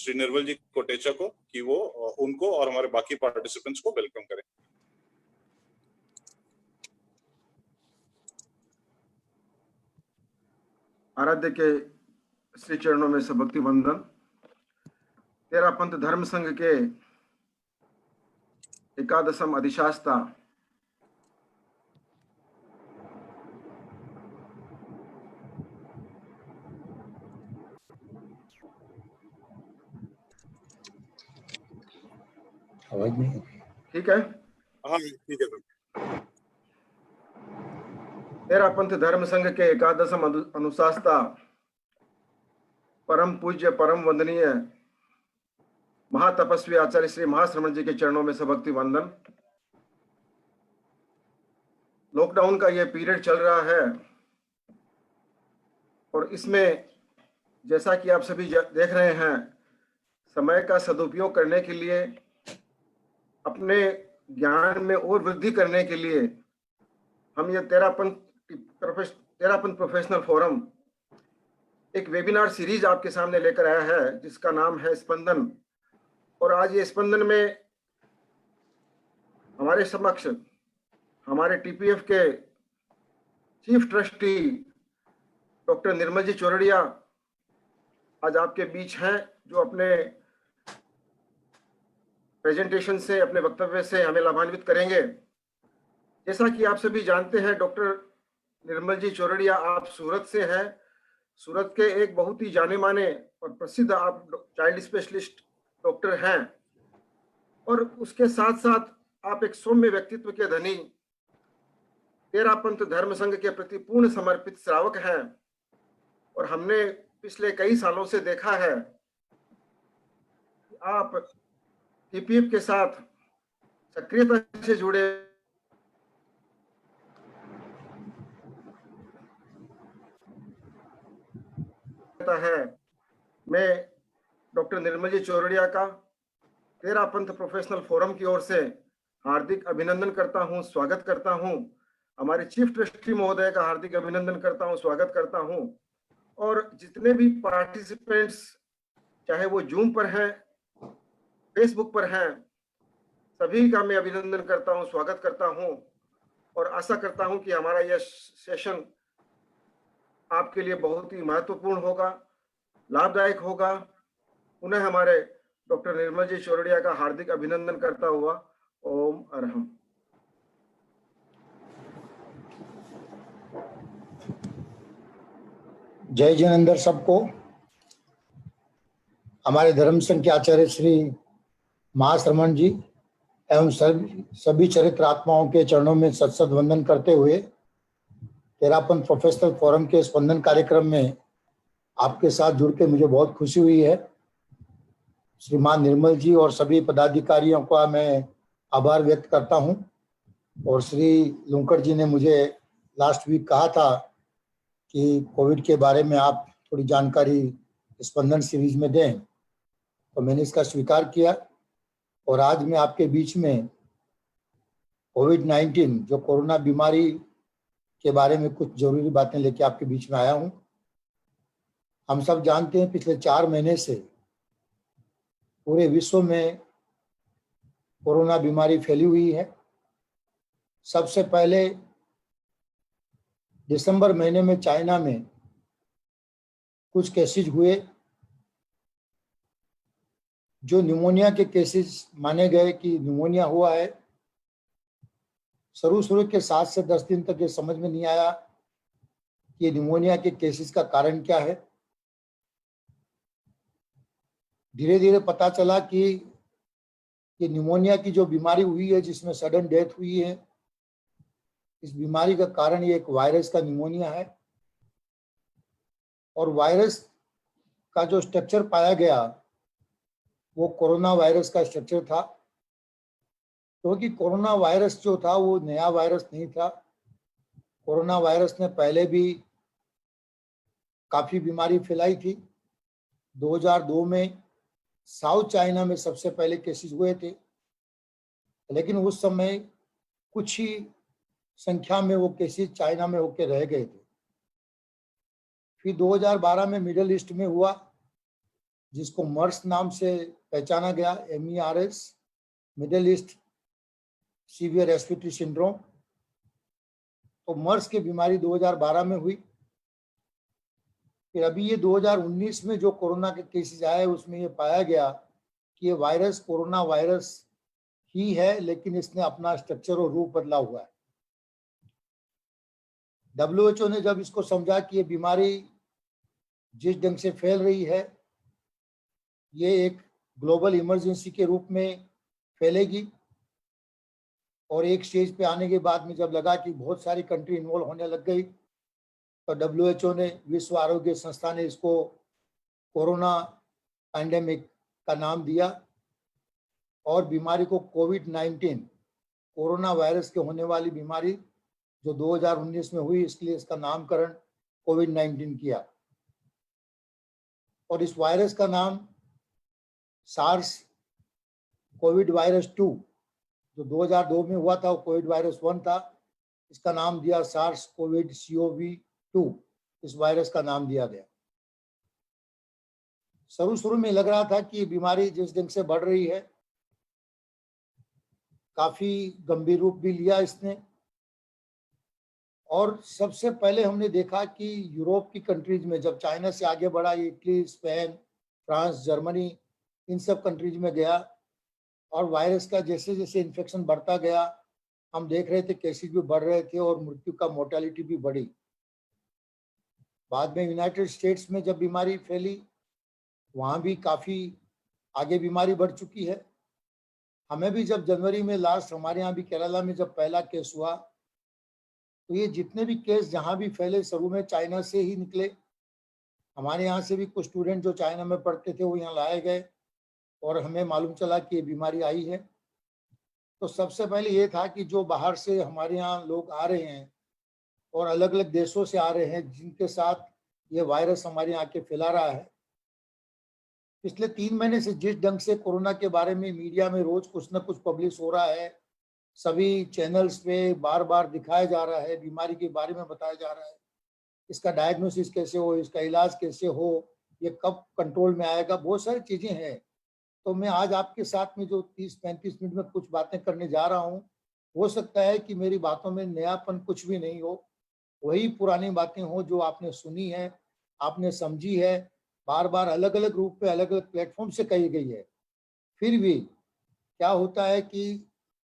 श्री निर्मल जी कोटेचा को कि वो उनको और हमारे बाकी पार्टिसिपेंट्स को वेलकम करें। आराध्य के श्री चरणों में से भक्ति वंदन। तेरा पंथ धर्म संघ के एकादशम अधिशास्ता आवाज नहीं, ठीक है? हाँ ठीक है। तेरा पंथ धर्म संघ के एकादशम अनुशास्ता परम पूज्य परम वंदनीय महातपस्वी आचार्य श्री महाश्रमण जी के चरणों में भक्ति वंदन। लॉकडाउन का ये पीरियड चल रहा है और इसमें जैसा कि आप सभी देख रहे हैं, समय का सदुपयोग करने के लिए, अपने ज्ञान में और वृद्धि करने के लिए हम ये तेरापंथ प्रोफेशनल फोरम एक वेबिनार सीरीज आपके सामने लेकर आया है जिसका नाम है स्पंदन। और आज ये स्पंदन में हमारे समक्ष हमारे टीपीएफ के चीफ ट्रस्टी डॉक्टर निर्मल जी चौरड़िया आज आपके बीच हैं, जो अपने प्रेजेंटेशन से, अपने वक्तव्य से हमें लाभान्वित करेंगे। जैसा कि आप सभी जानते हैं, डॉक्टर निर्मल जी चौरड़िया आप सूरत से हैं। सूरत के एक बहुत ही जाने माने और प्रसिद्ध आप चाइल्ड स्पेशलिस्ट डॉक्टर हैं और उसके साथ साथ आप एक सौम्य व्यक्तित्व के धनी तेरापंथ धर्म संघ के प्रति पूर्ण समर्पित श्रावक हैं। और हमने पिछले कई सालों से देखा है कि आप टीपीएफ के साथ सक्रियता से जुड़े है। मैं डॉक्टर निर्मल जी चौरड़िया का तेरापंथ प्रोफेशनल फोरम की ओर से हार्दिक अभिनंदन करता हूं, स्वागत करता हूं। हमारे चीफ ट्रस्टी महोदय का हार्दिक अभिनंदन करता हूं, स्वागत करता हूं। और जितने भी पार्टिसिपेंट्स, चाहे वो जूम पर हैं, फेसबुक पर हैं, सभी का मैं अभिनंदन करता हूं, स्वागत करता हूं और आशा करता हूं कि हमारा यह सेशन आपके लिए बहुत ही महत्वपूर्ण होगा, लाभदायक होगा। पुनः हमारे डॉक्टर निर्मल जी चौरड़िया का हार्दिक अभिनंदन करता हुआ ओम अरहम। जय जिनेंद्र सबको। हमारे धर्म संघ के आचार्य श्री महाश्रमण जी एवं सभी चरित्र आत्माओं के चरणों में सत वंदन करते हुए तेरापंथ प्रोफेशनल फोरम के स्पंदन कार्यक्रम में आपके साथ जुड़ के मुझे बहुत खुशी हुई है। श्रीमान निर्मल जी और सभी पदाधिकारियों का मैं आभार व्यक्त करता हूं। और श्री लुंकड़ जी ने मुझे लास्ट वीक कहा था कि कोविड के बारे में आप थोड़ी जानकारी स्पंदन सीरीज में दें, तो मैंने इसका स्वीकार किया और आज मैं आपके बीच में कोविड-19 जो कोरोना बीमारी के बारे में कुछ जरूरी बातें लेके आपके बीच में आया हूं। हम सब जानते हैं पिछले 4 महीने से पूरे विश्व में कोरोना बीमारी फैली हुई है। सबसे पहले दिसंबर महीने में चाइना में कुछ केसेस हुए जो निमोनिया के केसेस माने गए कि निमोनिया हुआ है। शुरू के 7 से 10 दिन तक ये समझ में नहीं आया कि निमोनिया के केसेस का कारण क्या है। धीरे धीरे पता चला कि ये निमोनिया की जो बीमारी हुई है, जिसमें सडन डेथ हुई है, इस बीमारी का कारण ये एक वायरस का निमोनिया है। और वायरस का जो स्ट्रक्चर पाया गया वो कोरोना वायरस का स्ट्रक्चर था, क्योंकि कोरोना वायरस जो था वो नया वायरस नहीं था। कोरोना वायरस ने पहले भी काफी बीमारी फैलाई थी। 2002 में साउथ चाइना में सबसे पहले केसेस हुए थे, लेकिन उस समय कुछ ही संख्या में वो केसेस चाइना में होकर रह गए थे। फिर 2012 में मिडिल ईस्ट में हुआ जिसको मर्स नाम से पहचाना गया, MERS, middle east severe respiratory syndrome. तो मर्स की बीमारी 2012 में हुई। फिर अभी ये 2019 में जो कोरोना के केसेस आए उसमें ये पाया गया कि ये वायरस कोरोना वायरस ही है, लेकिन इसने अपना स्ट्रक्चर और रूप बदला हुआ है। WHO ने जब इसको समझा कि ये बीमारी जिस ढंग से फैल रही है ये एक ग्लोबल इमरजेंसी के रूप में फैलेगी, और एक स्टेज पे आने के बाद में जब लगा कि बहुत सारी कंट्री इन्वॉल्व होने लग गई तो WHO ने, विश्व आरोग्य संस्था ने इसको कोरोना पैंडेमिक का नाम दिया और बीमारी को कोविड-19, कोरोना वायरस के होने वाली बीमारी जो 2019 में हुई, इसके लिए इसका नामकरण कोविड-19 किया। और इस वायरस का नाम सार्स कोविड वायरस 2 जो 2002 में हुआ था वो कोविड वायरस 1 था, इसका नाम दिया सार्स कोविड CoV-2, इस वायरस का नाम दिया गया। शुरू में लग रहा था कि ये बीमारी जिस ढंग से बढ़ रही है काफी गंभीर रूप भी लिया इसने, और सबसे पहले हमने देखा कि यूरोप की कंट्रीज में जब चाइना से आगे बढ़ा, इटली, स्पेन, फ्रांस, जर्मनी, इन सब कंट्रीज में गया और वायरस का जैसे जैसे इन्फेक्शन बढ़ता गया हम देख रहे थे केसेस भी बढ़ रहे थे और मृत्यु का मोर्टेलिटी भी बढ़ी। बाद में यूनाइटेड स्टेट्स में जब बीमारी फैली वहाँ भी काफ़ी आगे बीमारी बढ़ चुकी है। हमें भी जब जनवरी में लास्ट हमारे यहाँ भी केरला में जब पहला केस हुआ तो ये जितने भी केस जहाँ भी फैले शुरू में चाइना से ही निकले। हमारे यहाँ से भी कुछ स्टूडेंट जो चाइना में पढ़ते थे वो यहाँ लाए गए और हमें मालूम चला कि ये बीमारी आई है। तो सबसे पहले ये था कि जो बाहर से हमारे यहाँ लोग आ रहे हैं और अलग अलग देशों से आ रहे हैं जिनके साथ ये वायरस हमारे यहाँ के फैला रहा है। पिछले 3 महीने से जिस ढंग से कोरोना के बारे में मीडिया में रोज कुछ न कुछ पब्लिश हो रहा है, सभी चैनल्स पे बार बार दिखाया जा रहा है, बीमारी के बारे में बताया जा रहा है, इसका डायग्नोसिस कैसे हो, इसका इलाज कैसे हो, ये कब कंट्रोल में आएगा, बहुत सारी चीजें हैं। तो मैं आज आपके साथ में जो 30-35 मिनट में कुछ बातें करने जा रहा हूँ, हो सकता है कि मेरी बातों में नयापन कुछ भी नहीं हो, वही पुरानी बातें हो जो आपने सुनी है, आपने समझी है, बार बार अलग अलग रूप पे अलग अलग प्लेटफॉर्म से कही गई है। फिर भी क्या होता है कि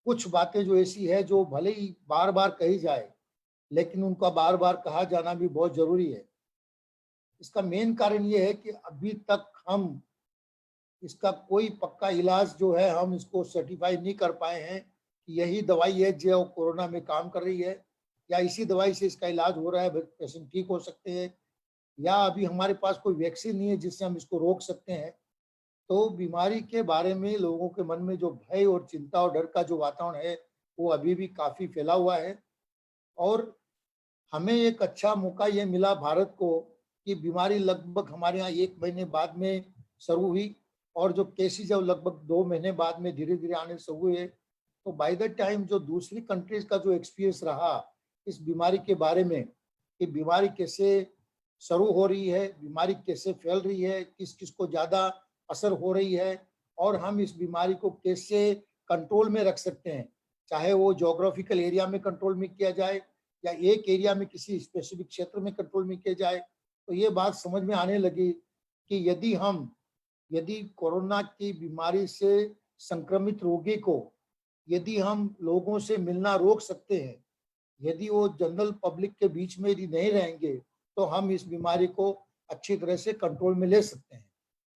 कुछ बातें जो ऐसी है जो भले ही बार बार कही जाए लेकिन उनका बार बार कहा जाना भी बहुत जरूरी है। इसका मेन कारण ये है कि अभी तक हम इसका कोई पक्का इलाज जो है हम इसको सर्टिफाई नहीं कर पाए हैं कि यही दवाई है जो कोरोना में काम कर रही है या इसी दवाई से इसका इलाज हो रहा है, पेशेंट ठीक हो सकते हैं, या अभी हमारे पास कोई वैक्सीन नहीं है जिससे हम इसको रोक सकते हैं। तो बीमारी के बारे में लोगों के मन में जो भय और चिंता और डर का जो वातावरण है वो अभी भी काफी फैला हुआ है। और हमें एक अच्छा मौका ये मिला भारत को कि बीमारी लगभग हमारे यहाँ 1 महीने बाद में शुरू हुई और जो केसेस जब लगभग 2 महीने बाद में धीरे धीरे आने शुरू हुए, तो बाय द टाइम जो दूसरी कंट्रीज का जो एक्सपीरियंस रहा इस बीमारी के बारे में कि बीमारी कैसे शुरू हो रही है, बीमारी कैसे फैल रही है, किस किस को ज़्यादा असर हो रही है और हम इस बीमारी को कैसे कंट्रोल में रख सकते हैं, चाहे वो जोग्राफिकल एरिया में कंट्रोल में किया जाए या एक एरिया में किसी स्पेसिफिक क्षेत्र में कंट्रोल में किया जाए। तो ये बात समझ में आने लगी कि यदि कोरोना की बीमारी से संक्रमित रोगी को यदि हम लोगों से मिलना रोक सकते हैं, यदि वो जनरल पब्लिक के बीच में यदि नहीं रहेंगे तो हम इस बीमारी को अच्छी तरह से कंट्रोल में ले सकते हैं।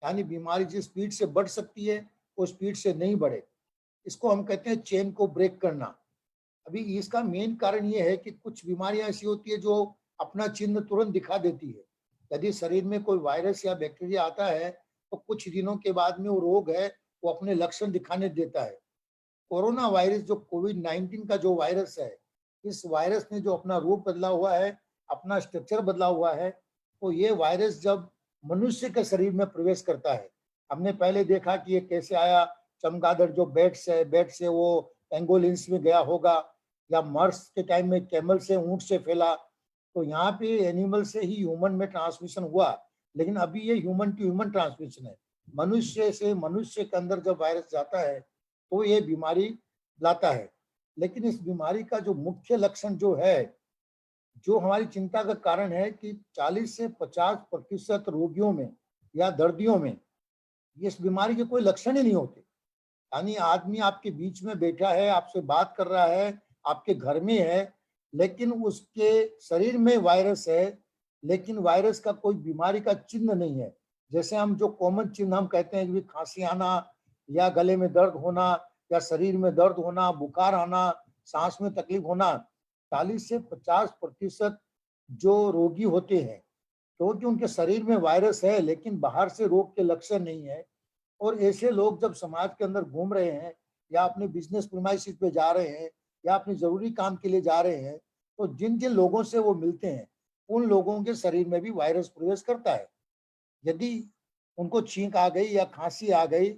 यानी बीमारी जिस स्पीड से बढ़ सकती है वो स्पीड से नहीं बढ़े, इसको हम कहते हैं चेन को ब्रेक करना। अभी इसका मेन कारण ये है कि कुछ बीमारियां ऐसी होती है जो अपना चिन्ह तुरंत दिखा देती है। यदि शरीर में कोई वायरस या बैक्टीरिया आता है तो कुछ दिनों के बाद में वो रोग है वो अपने लक्षण दिखाने देता है। कोरोना वायरस जो कोविड-19 का जो वायरस है, इस वायरस ने जो अपना रूप बदला हुआ है, अपना स्ट्रक्चर बदला हुआ है, तो ये वायरस जब मनुष्य के शरीर में प्रवेश करता है, हमने पहले देखा कि ये कैसे आया, चमगादड़ जो बैट से वो पेंगोलिन्स में गया होगा या मर्स के टाइम में कैमल से, ऊंट से फैला, तो यहाँ पे एनिमल से ही ह्यूमन में ट्रांसमिशन हुआ, लेकिन अभी ये ह्यूमन टू ह्यूमन ट्रांसमिशन है। मनुष्य से मनुष्य के अंदर जब वायरस जाता है तो ये बीमारी लाता है। लेकिन इस बीमारी का जो मुख्य लक्षण जो है, जो हमारी चिंता का कारण है कि 40 से 50% रोगियों में या दर्दियों में इस बीमारी के कोई लक्षण ही नहीं होते। यानी आदमी आपके बीच में बैठा है, आपसे बात कर रहा है, आपके घर में है, लेकिन उसके शरीर में वायरस है, लेकिन वायरस का कोई बीमारी का चिन्ह नहीं है। जैसे हम जो कॉमन चिन्ह हम कहते हैं कि खांसी आना या गले में दर्द होना या शरीर में दर्द होना, बुखार आना, सांस में तकलीफ होना, 40 से 50% जो रोगी होते हैं क्योंकि उनके शरीर में वायरस है लेकिन बाहर से रोग के लक्षण नहीं है। और ऐसे लोग जब समाज के अंदर घूम रहे हैं या अपने बिजनेस प्रीमाइसेस पे जा रहे हैं या अपने जरूरी काम के लिए जा रहे हैं, तो जिन जिन लोगों से वो मिलते हैं उन लोगों के शरीर में भी वायरस प्रवेश करता है। यदि उनको छींक आ गई या खांसी आ गई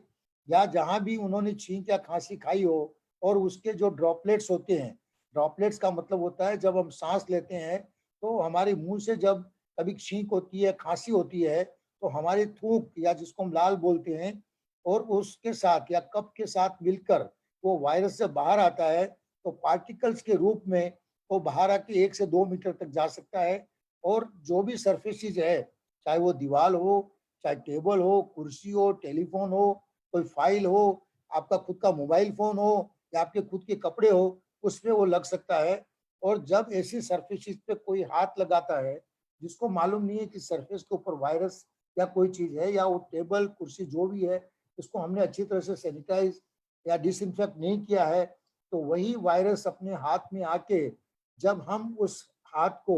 या जहां भी उन्होंने छींक या खांसी खाई हो और उसके जो ड्रॉपलेट्स होते हैं, ड्रॉपलेट्स का मतलब होता है जब हम सांस लेते हैं तो हमारे मुंह से जब कभी छींक होती है, खांसी होती है, तो हमारी थूक या जिसको हम लाल बोलते हैं और उसके साथ या कफ के साथ मिलकर वो वायरस से बाहर आता है, तो पार्टिकल्स के रूप में वो बाहर आके 1 से 2 मीटर तक जा सकता है। और जो भी सरफेसेस है, चाहे वो दीवार हो, चाहे टेबल हो, कुर्सी हो, टेलीफोन हो, कोई फाइल हो, आपका खुद का मोबाइल फोन हो या आपके खुद के कपड़े हो, उसमें वो लग सकता है। और जब ऐसी सरफेसेस पे कोई हाथ लगाता है जिसको मालूम नहीं है कि सरफेस के ऊपर वायरस या कोई चीज है, या वो टेबल कुर्सी जो भी है उसको हमने अच्छी तरह से सैनिटाइज या डिसइंफेक्ट नहीं किया है, तो वही वायरस अपने हाथ में आके जब हम उस हाथ को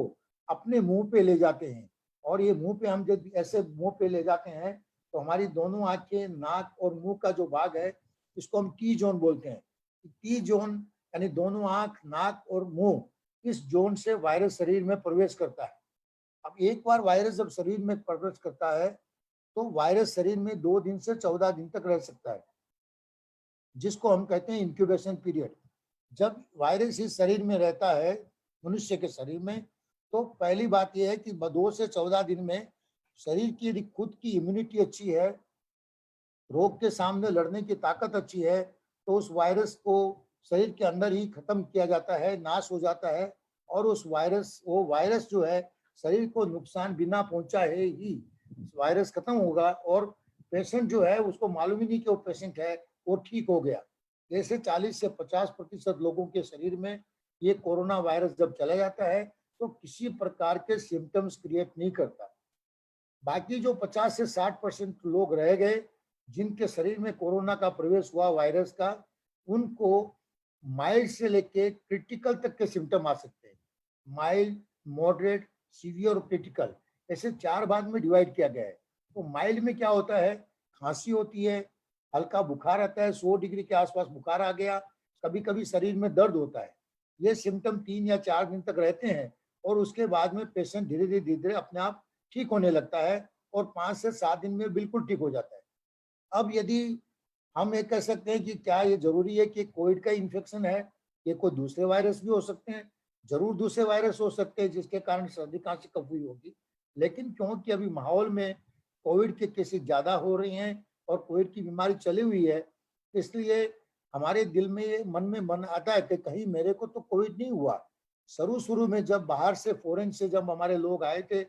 अपने मुंह पे ले जाते हैं, और ये मुंह पे हम जब ऐसे मुंह पे ले जाते हैं तो हमारी दोनों आंखें, नाक और मुंह का जो भाग है इसको हम टी जोन बोलते हैं। टी जोन यानी दोनों आंख, नाक और मुंह, इस जोन से वायरस शरीर में प्रवेश करता है। अब एक बार वायरस जब शरीर में प्रवेश करता है तो वायरस शरीर में 2 दिन से 14 दिन तक रह सकता है, जिसको हम कहते हैं इंक्यूबेशन पीरियड। जब वायरस इस शरीर में रहता है, मनुष्य के शरीर में, तो पहली बात यह है कि 2 से 14 दिन में शरीर की यदि खुद की इम्यूनिटी अच्छी है, रोग के सामने लड़ने की ताकत अच्छी है, तो उस वायरस को शरीर के अंदर ही खत्म किया जाता है, नाश हो जाता है। और वो वायरस जो है शरीर को नुकसान बिना पहुंचाए ही वायरस खत्म होगा और पेशेंट जो है उसको मालूम ही नहीं कि वो पेशेंट है, वो ठीक हो गया। जैसे 40 से 50% लोगों के शरीर में ये कोरोना वायरस जब चला जाता है तो किसी प्रकार के सिम्टम्स क्रिएट नहीं करता। बाकी जो 50 से 60% लोग रह गए जिनके शरीर में कोरोना का प्रवेश हुआ वायरस का, उनको माइल्ड से लेके क्रिटिकल तक के सिम्टम आ सकते हैं। माइल्ड, मॉडरेट, सीवियर और क्रिटिकल, ऐसे 4 भाग में डिवाइड किया गया है। तो माइल्ड में क्या होता है, खांसी होती है, हल्का बुखार आता है, 100 डिग्री के आसपास बुखार आ गया, कभी कभी शरीर में दर्द होता है। ये सिम्टम 3 या 4 दिन तक रहते हैं और उसके बाद में पेशेंट धीरे धीरे अपने आप ठीक होने लगता है और 5 से 7 दिन में बिल्कुल ठीक हो जाता है। अब यदि हम ये कह सकते हैं कि क्या ये जरूरी है कि कोविड का इन्फेक्शन है, ये कोई दूसरे वायरस भी हो सकते हैं, जरूर दूसरे वायरस हो सकते हैं जिसके कारण सर्दी खांसी कफ हुई होगी। लेकिन क्योंकि अभी माहौल में कोविड के केसेस ज्यादा हो रही हैं और कोविड की बीमारी चली हुई है, इसलिए हमारे दिल में ये मन आता है कि कहीं मेरे को तो कोविड नहीं हुआ। शुरू में जब बाहर से फॉरेन से जब हमारे लोग आए थे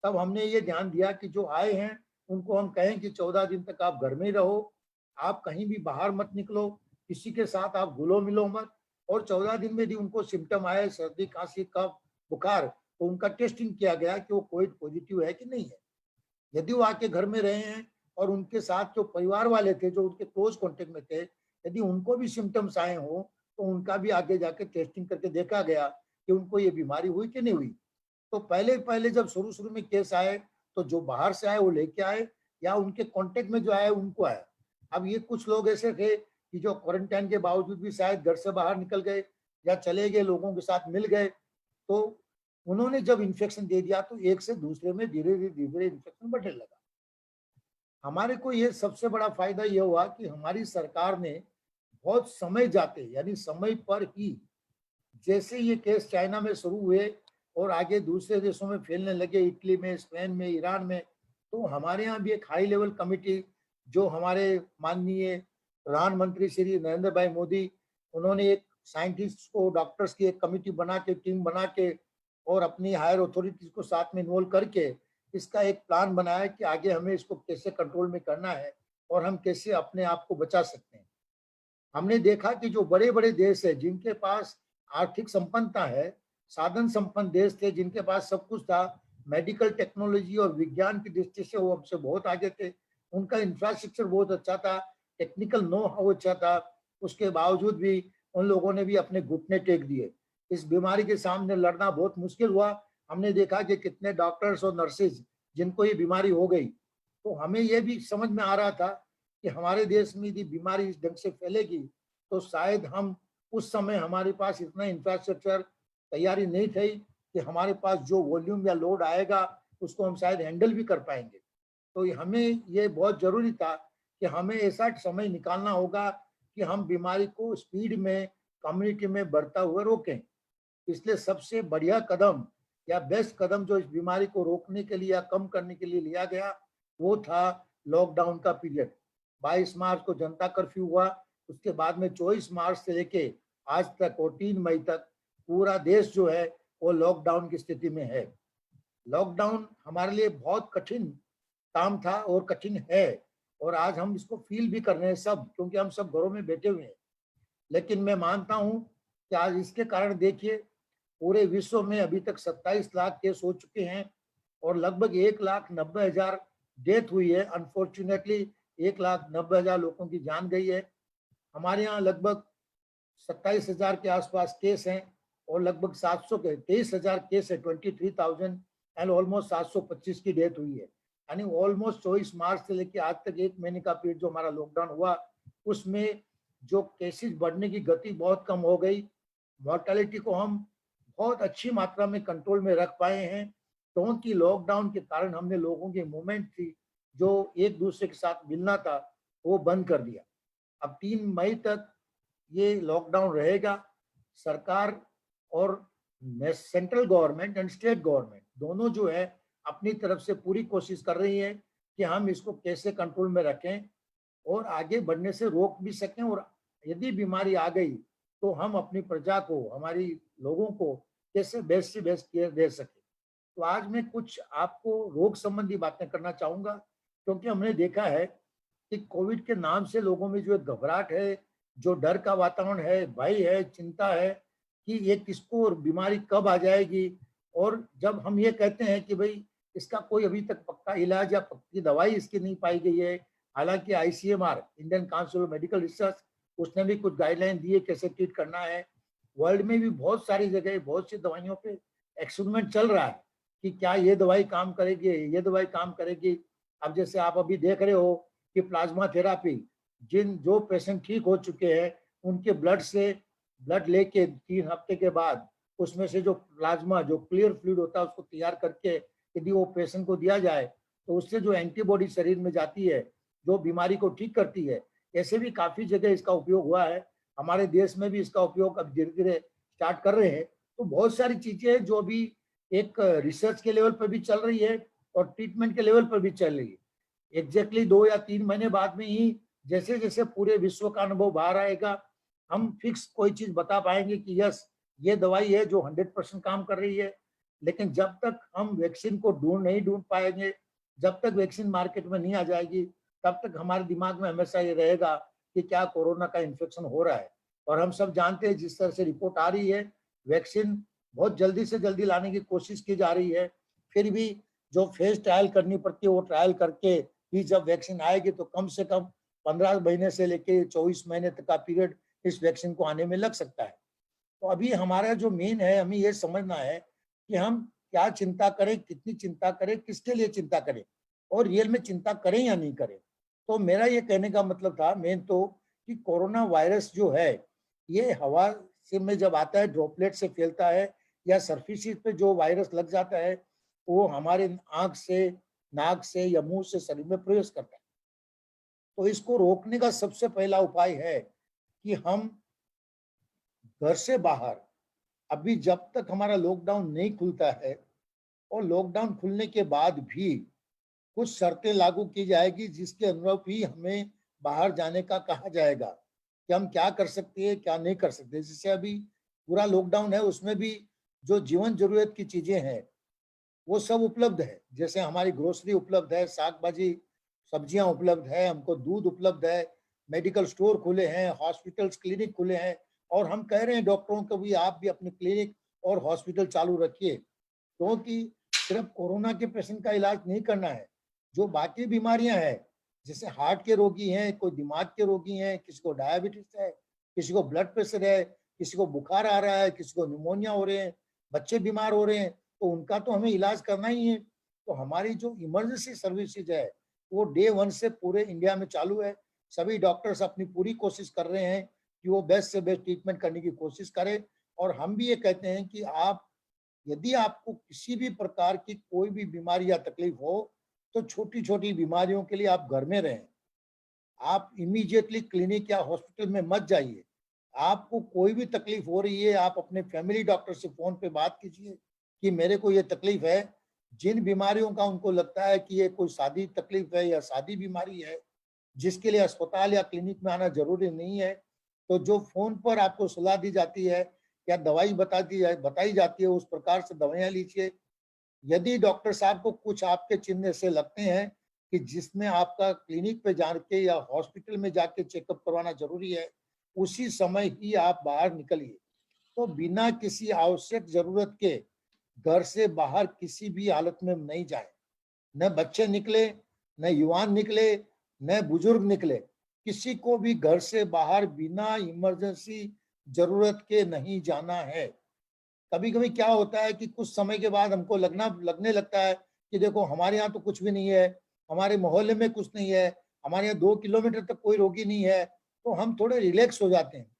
तब हमने ये ध्यान दिया कि जो आए हैं उनको हम कहें कि 14 दिन तक आप घर में ही रहो, आप कहीं भी बाहर मत निकलो, किसी के साथ आप घुलो मिलो मत। और 14 दिन में यदि उनको सिम्टम आए, सर्दी खांसी कफ बुखार, तो उनका टेस्टिंग किया गया कि वो कोविड पॉजिटिव है कि नहीं है। यदि वो आके घर में रहे हैं और उनके साथ जो परिवार वाले थे जो उनके क्लोज कॉन्टेक्ट में थे, यदि उनको भी सिम्टम्स आए हों तो उनका भी आगे जाके टेस्टिंग करके देखा गया कि उनको ये बीमारी हुई कि नहीं हुई। तो पहले जब शुरू में केस आए तो जो बाहर से आए वो लेके आए या उनके कांटेक्ट में जो आए उनको आया। अब ये कुछ लोग ऐसे थे कि जो क्वारंटाइन के बावजूद भी शायद घर से बाहर निकल गए या चले गए, लोगों के साथ मिल गए, तो उन्होंने जब इन्फेक्शन दे दिया तो एक से दूसरे में धीरे धीरे इन्फेक्शन बढ़ने लगा। हमारे को ये सबसे बड़ा फायदा ये हुआ कि हमारी सरकार ने बहुत समय जाते यानी समय पर ही, जैसे ये केस चाइना में शुरू हुए और आगे दूसरे देशों में फैलने लगे, इटली में, स्पेन में, ईरान में, तो हमारे यहाँ भी एक हाई लेवल कमेटी जो हमारे माननीय प्रधानमंत्री श्री नरेंद्र भाई मोदी, उन्होंने एक साइंटिस्ट को, डॉक्टर्स की एक कमेटी बना के, टीम बना के और अपनी हायर अथॉरिटीज को साथ में इन्वॉल्व करके इसका एक प्लान बनाया कि आगे हमें इसको कैसे कंट्रोल में करना है और हम कैसे अपने आप को बचा सकते हैं। हमने देखा कि जो बड़े बड़े देश है, जिनके पास आर्थिक संपन्नता है, साधन संपन्न देश थे, जिनके पास सब कुछ था, मेडिकल टेक्नोलॉजी और विज्ञान की दृष्टि से वो हमसे बहुत आगे थे, उनका इंफ्रास्ट्रक्चर बहुत अच्छा था, टेक्निकल नो हाउ अच्छा था, उसके बावजूद भी उन लोगों ने भी अपने घुटने टेक दिए। इस बीमारी के सामने लड़ना बहुत मुश्किल हुआ। हमने देखा कि कितने डॉक्टर्स और नर्सेज जिनको ये बीमारी हो गई, तो हमें ये भी समझ में आ रहा था कि हमारे देश में यदि बीमारी इस ढंग से फैलेगी तो शायद हम उस समय हमारे पास इतना इंफ्रास्ट्रक्चर तैयारी नहीं थी कि हमारे पास जो वॉल्यूम या लोड आएगा उसको हम शायद हैंडल भी कर पाएंगे। तो हमें ये बहुत जरूरी था कि हमें ऐसा समय निकालना होगा कि हम बीमारी को स्पीड में कम्युनिटी में बढ़ता हुआ रोकें। इसलिए सबसे बढ़िया कदम या बेस्ट कदम जो इस बीमारी को रोकने के लिए या कम करने के लिए लिया गया वो था लॉकडाउन का पीरियड। 22 मार्च को जनता कर्फ्यू हुआ, उसके बाद में 24 मार्च से लेके आज तक और 3 मई तक पूरा देश जो है वो लॉकडाउन की स्थिति में है। लॉकडाउन हमारे लिए बहुत कठिन काम था और कठिन है, और आज हम इसको फील भी कर रहे हैं सब, क्योंकि हम सब घरों में बैठे हुए हैं। लेकिन मैं मानता हूं कि आज इसके कारण देखिए पूरे विश्व में अभी तक 27 लाख केस हो चुके हैं और लगभग 1,90,000 डेथ हुई है। अनफॉर्चुनेटली 1,90,000 लोगों की जान गई है। हमारे यहाँ लगभग 27,000 के आसपास केस हैं और लगभग 700 के 23,000 केस है, 23,000 एंड ऑलमोस्ट 725 की डेथ हुई है। यानी ऑलमोस्ट 24 मार्च से लेकर आज तक 1 महीने का पीरियड जो हमारा लॉकडाउन हुआ उसमें जो केसेस बढ़ने की गति बहुत कम हो गई। मॉर्टेलिटी को हम बहुत अच्छी मात्रा में कंट्रोल में रख पाए हैं, क्योंकि लॉकडाउन के कारण हमने लोगों की मूवमेंट थी जो एक दूसरे के साथ मिलना था वो बंद कर दिया। अब 3 मई तक ये लॉकडाउन रहेगा। सरकार और central government and state government दोनों जो है अपनी तरफ से पूरी कोशिश कर रही है कि हम इसको कैसे कंट्रोल में रखें और आगे बढ़ने से रोक भी सकें, और यदि बीमारी आ गई तो हम अपनी प्रजा को, हमारी लोगों को कैसे बेस्ट से बेस्ट केयर दे सके। तो आज मैं कुछ आपको रोग संबंधी बातें करना चाहूंगा, क्योंकि हमने देखा है कि कोविड के नाम से लोगों में जो एक घबराहट है, जो डर का वातावरण है, भय है, चिंता है कि ये किसको बीमारी कब आ जाएगी। और जब हम ये कहते हैं कि भाई इसका कोई अभी तक पक्का इलाज या पक्की दवाई इसकी नहीं पाई गई है, हालांकि ICMR, Indian council of medical research, उसने भी कुछ गाइडलाइन दी है कैसे ट्रीट करना है। वर्ल्ड में भी बहुत सारी जगह बहुत सी दवाइयों पे एक्सपेरिमेंट चल रहा है कि क्या ये दवाई काम करेगी, ये दवाई काम करेगी। अब जैसे आप अभी देख रहे हो कि प्लाज्मा थेरापी, जो पेशेंट ठीक हो चुके हैं उनके ब्लड से ब्लड लेके 3 हफ्ते के बाद उसमें से जो प्लाज्मा, जो क्लियर फ्लूइड होता है उसको तैयार करके यदि वो पेशेंट को दिया जाए तो उससे जो एंटीबॉडी शरीर में जाती है जो बीमारी को ठीक करती है। ऐसे भी काफी जगह इसका उपयोग हुआ है, हमारे देश में भी इसका उपयोग अब धीरे धीरे स्टार्ट कर रहे हैं। तो बहुत सारी चीजें हैं जो अभी एक रिसर्च के लेवल पर भी चल रही है और ट्रीटमेंट के लेवल पर भी चल रही है। एग्जैक्टली 2 या 3 महीने बाद में ही जैसे जैसे पूरे विश्व का अनुभव बाहर आएगा हम फिक्स कोई चीज बता पाएंगे कि यस ये दवाई है जो 100% काम कर रही है। लेकिन जब तक हम वैक्सीन को नहीं ढूंढ पाएंगे, जब तक वैक्सीन मार्केट में नहीं आ जाएगी, तब तक हमारे दिमाग में हमेशा ये रहेगा कि क्या कोरोना का इन्फेक्शन हो रहा है। और हम सब जानते हैं जिस तरह से रिपोर्ट आ रही है, वैक्सीन बहुत जल्दी से जल्दी लाने की कोशिश की जा रही है। फिर भी जो फेज ट्रायल करनी पड़ती है वो ट्रायल करके ही जब वैक्सीन आएगी तो कम से कम 15 महीने से लेके 24 महीने तक का पीरियड इस वैक्सीन को आने में लग सकता है। तो अभी हमारा जो मेन है, हमें ये समझना है कि हम क्या चिंता करें, कितनी चिंता करें, किसके लिए चिंता करें और रियल में चिंता करें या नहीं करें। तो मेरा ये कहने का मतलब था मेन तो कि कोरोना वायरस जो है ये हवा से में जब आता है ड्रॉपलेट से फैलता है या सरफेसिस पे जो वायरस लग जाता है वो हमारे आंख से, नाक से या मुंह से शरीर में प्रवेश करता है। तो इसको रोकने का सबसे पहला उपाय है कि हम घर से बाहर, अभी जब तक हमारा लॉकडाउन नहीं खुलता है और लॉकडाउन खुलने के बाद भी कुछ शर्तें लागू की जाएगी जिसके अनुरूप ही हमें बाहर जाने का कहा जाएगा कि हम क्या कर सकते हैं क्या नहीं कर सकते। जैसे अभी पूरा लॉकडाउन है, उसमें भी जो जीवन जरूरत की चीजें हैं वो सब उपलब्ध है। जैसे हमारी ग्रोसरी उपलब्ध है, साग भाजी सब्जियां उपलब्ध है, हमको दूध उपलब्ध है, मेडिकल स्टोर खुले हैं, हॉस्पिटल्स क्लिनिक खुले हैं। और हम कह रहे हैं डॉक्टरों को भी आप भी अपने क्लिनिक और हॉस्पिटल चालू रखिए, क्योंकि सिर्फ कोरोना के पेशेंट का इलाज नहीं करना है, जो बाकी बीमारियां हैं जैसे हार्ट के रोगी हैं, कोई दिमाग के रोगी हैं, किसी को डायबिटीज है, किसी को ब्लड प्रेशर है, किसी को बुखार आ रहा है, किसी को निमोनिया हो रहे हैं, बच्चे बीमार हो रहे हैं, तो उनका तो हमें इलाज करना ही है। तो हमारी जो इमरजेंसी सर्विसेज है वो डे 1 से पूरे इंडिया में चालू है। सभी डॉक्टर्स अपनी पूरी कोशिश कर रहे हैं कि वो बेस्ट से बेस्ट ट्रीटमेंट करने की कोशिश करें। और हम भी ये कहते हैं कि आप यदि आपको किसी भी प्रकार की कोई भी बीमारी या तकलीफ हो तो छोटी छोटी बीमारियों के लिए आप घर में रहें, आप इमीडिएटली क्लिनिक या हॉस्पिटल में मत जाइए। आपको कोई भी तकलीफ हो रही है, आप अपने फैमिली डॉक्टर से फोन पे बात कीजिए कि मेरे को ये तकलीफ है। जिन बीमारियों का उनको लगता है कि ये कोई सादी तकलीफ है या सादी बीमारी है जिसके लिए अस्पताल या क्लिनिक में आना जरूरी नहीं है, तो जो फोन पर आपको सलाह दी जाती है या दवाई बताई जाती है उस प्रकार से दवाइयां लीजिए। यदि डॉक्टर साहब को कुछ आपके चिन्ह से लगते हैं कि जिसमें आपका क्लिनिक पे जाके या हॉस्पिटल में जाके चेकअप करवाना जरूरी है, उसी समय ही आप बाहर निकलिए। तो बिना किसी आवश्यक जरूरत के घर से बाहर किसी भी हालत में नहीं जाए। न बच्चे निकले, न युवान निकले, न बुजुर्ग निकले, किसी को भी घर से बाहर बिना इमरजेंसी जरूरत के नहीं जाना है। कभी कभी क्या होता है कि कुछ समय के बाद हमको लगने लगता है कि देखो हमारे यहाँ तो कुछ भी नहीं है, हमारे मोहल्ले में कुछ नहीं है, हमारे यहाँ 2 किलोमीटर तक कोई रोगी नहीं है, तो हम थोड़े रिलैक्स हो जाते हैं।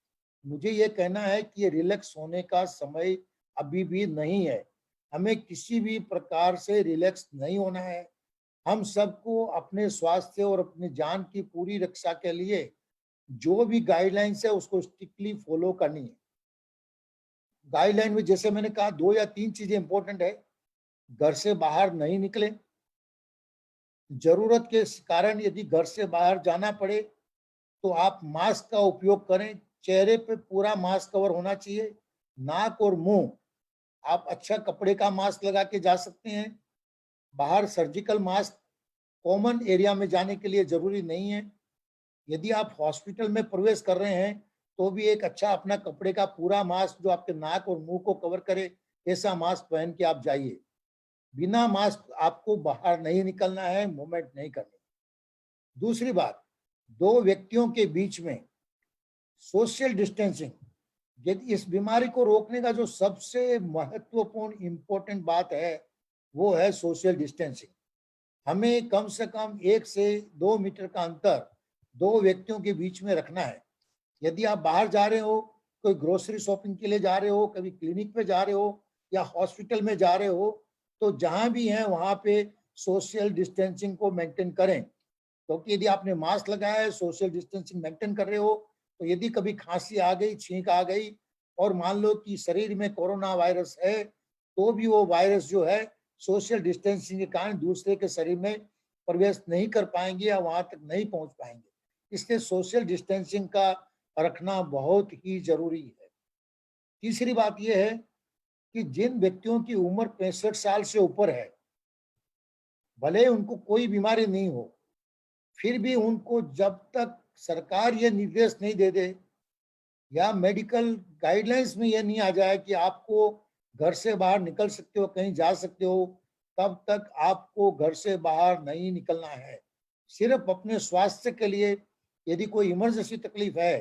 मुझे ये कहना है कि ये रिलैक्स होने का समय अभी भी नहीं है। हमें किसी भी प्रकार से रिलैक्स नहीं होना है। हम सबको अपने स्वास्थ्य और अपनी जान की पूरी रक्षा के लिए जो भी गाइडलाइंस है उसको स्ट्रिक्टली फॉलो करनी है। गाइडलाइन में जैसे मैंने कहा 2 या 3 चीजें इंपॉर्टेंट है। घर से बाहर नहीं निकले, जरूरत के कारण यदि घर से बाहर जाना पड़े तो आप मास्क का उपयोग करें। चेहरे पे पूरा मास्क कवर होना चाहिए, नाक और मुंह आप अच्छा कपड़े का मास्क लगा के जा सकते हैं। बाहर सर्जिकल मास्क कॉमन एरिया में जाने के लिए जरूरी नहीं है। यदि आप हॉस्पिटल में प्रवेश कर रहे हैं तो भी एक अच्छा अपना कपड़े का पूरा मास्क जो आपके नाक और मुंह को कवर करे, ऐसा मास्क पहन के आप जाइए। बिना मास्क आपको बाहर नहीं निकलना है, मूवमेंट नहीं करनी। दूसरी बात, 2 व्यक्तियों के बीच में सोशल डिस्टेंसिंग, यदि इस बीमारी को रोकने का जो सबसे महत्वपूर्ण इंपॉर्टेंट बात है वो है सोशल डिस्टेंसिंग। हमें कम से कम 1 से 2 मीटर का अंतर 2 व्यक्तियों के बीच में रखना है। यदि आप बाहर जा रहे हो, कोई ग्रोसरी शॉपिंग के लिए जा रहे हो, कभी क्लिनिक पे जा रहे हो या हॉस्पिटल में जा रहे हो, तो जहां भी हैं वहां पे सोशल डिस्टेंसिंग को मेंटेन करें। क्योंकि यदि आपने मास्क लगाया है, सोशल डिस्टेंसिंग मेंटेन कर रहे हो, तो यदि कभी खांसी आ गई, छींक आ गई और मान लो कि शरीर में कोरोना वायरस है, तो भी वो वायरस जो है सोशल डिस्टेंसिंग के कारण दूसरे के शरीर में प्रवेश नहीं कर पाएंगे या वहां तक नहीं पहुंच पाएंगे। इसलिए सोशल डिस्टेंसिंग का रखना बहुत ही जरूरी है। तीसरी बात यह है कि जिन व्यक्तियों की उम्र 65 साल से ऊपर है, भले उनको कोई बीमारी नहीं हो, फिर भी उनको जब तक सरकार ये निर्देश नहीं दे दे या मेडिकल गाइडलाइंस में ये नहीं आ जाए कि आपको घर से बाहर निकल सकते हो, कहीं जा सकते हो, तब तक आपको घर से बाहर नहीं निकलना है। सिर्फ अपने स्वास्थ्य के लिए यदि कोई इमरजेंसी तकलीफ है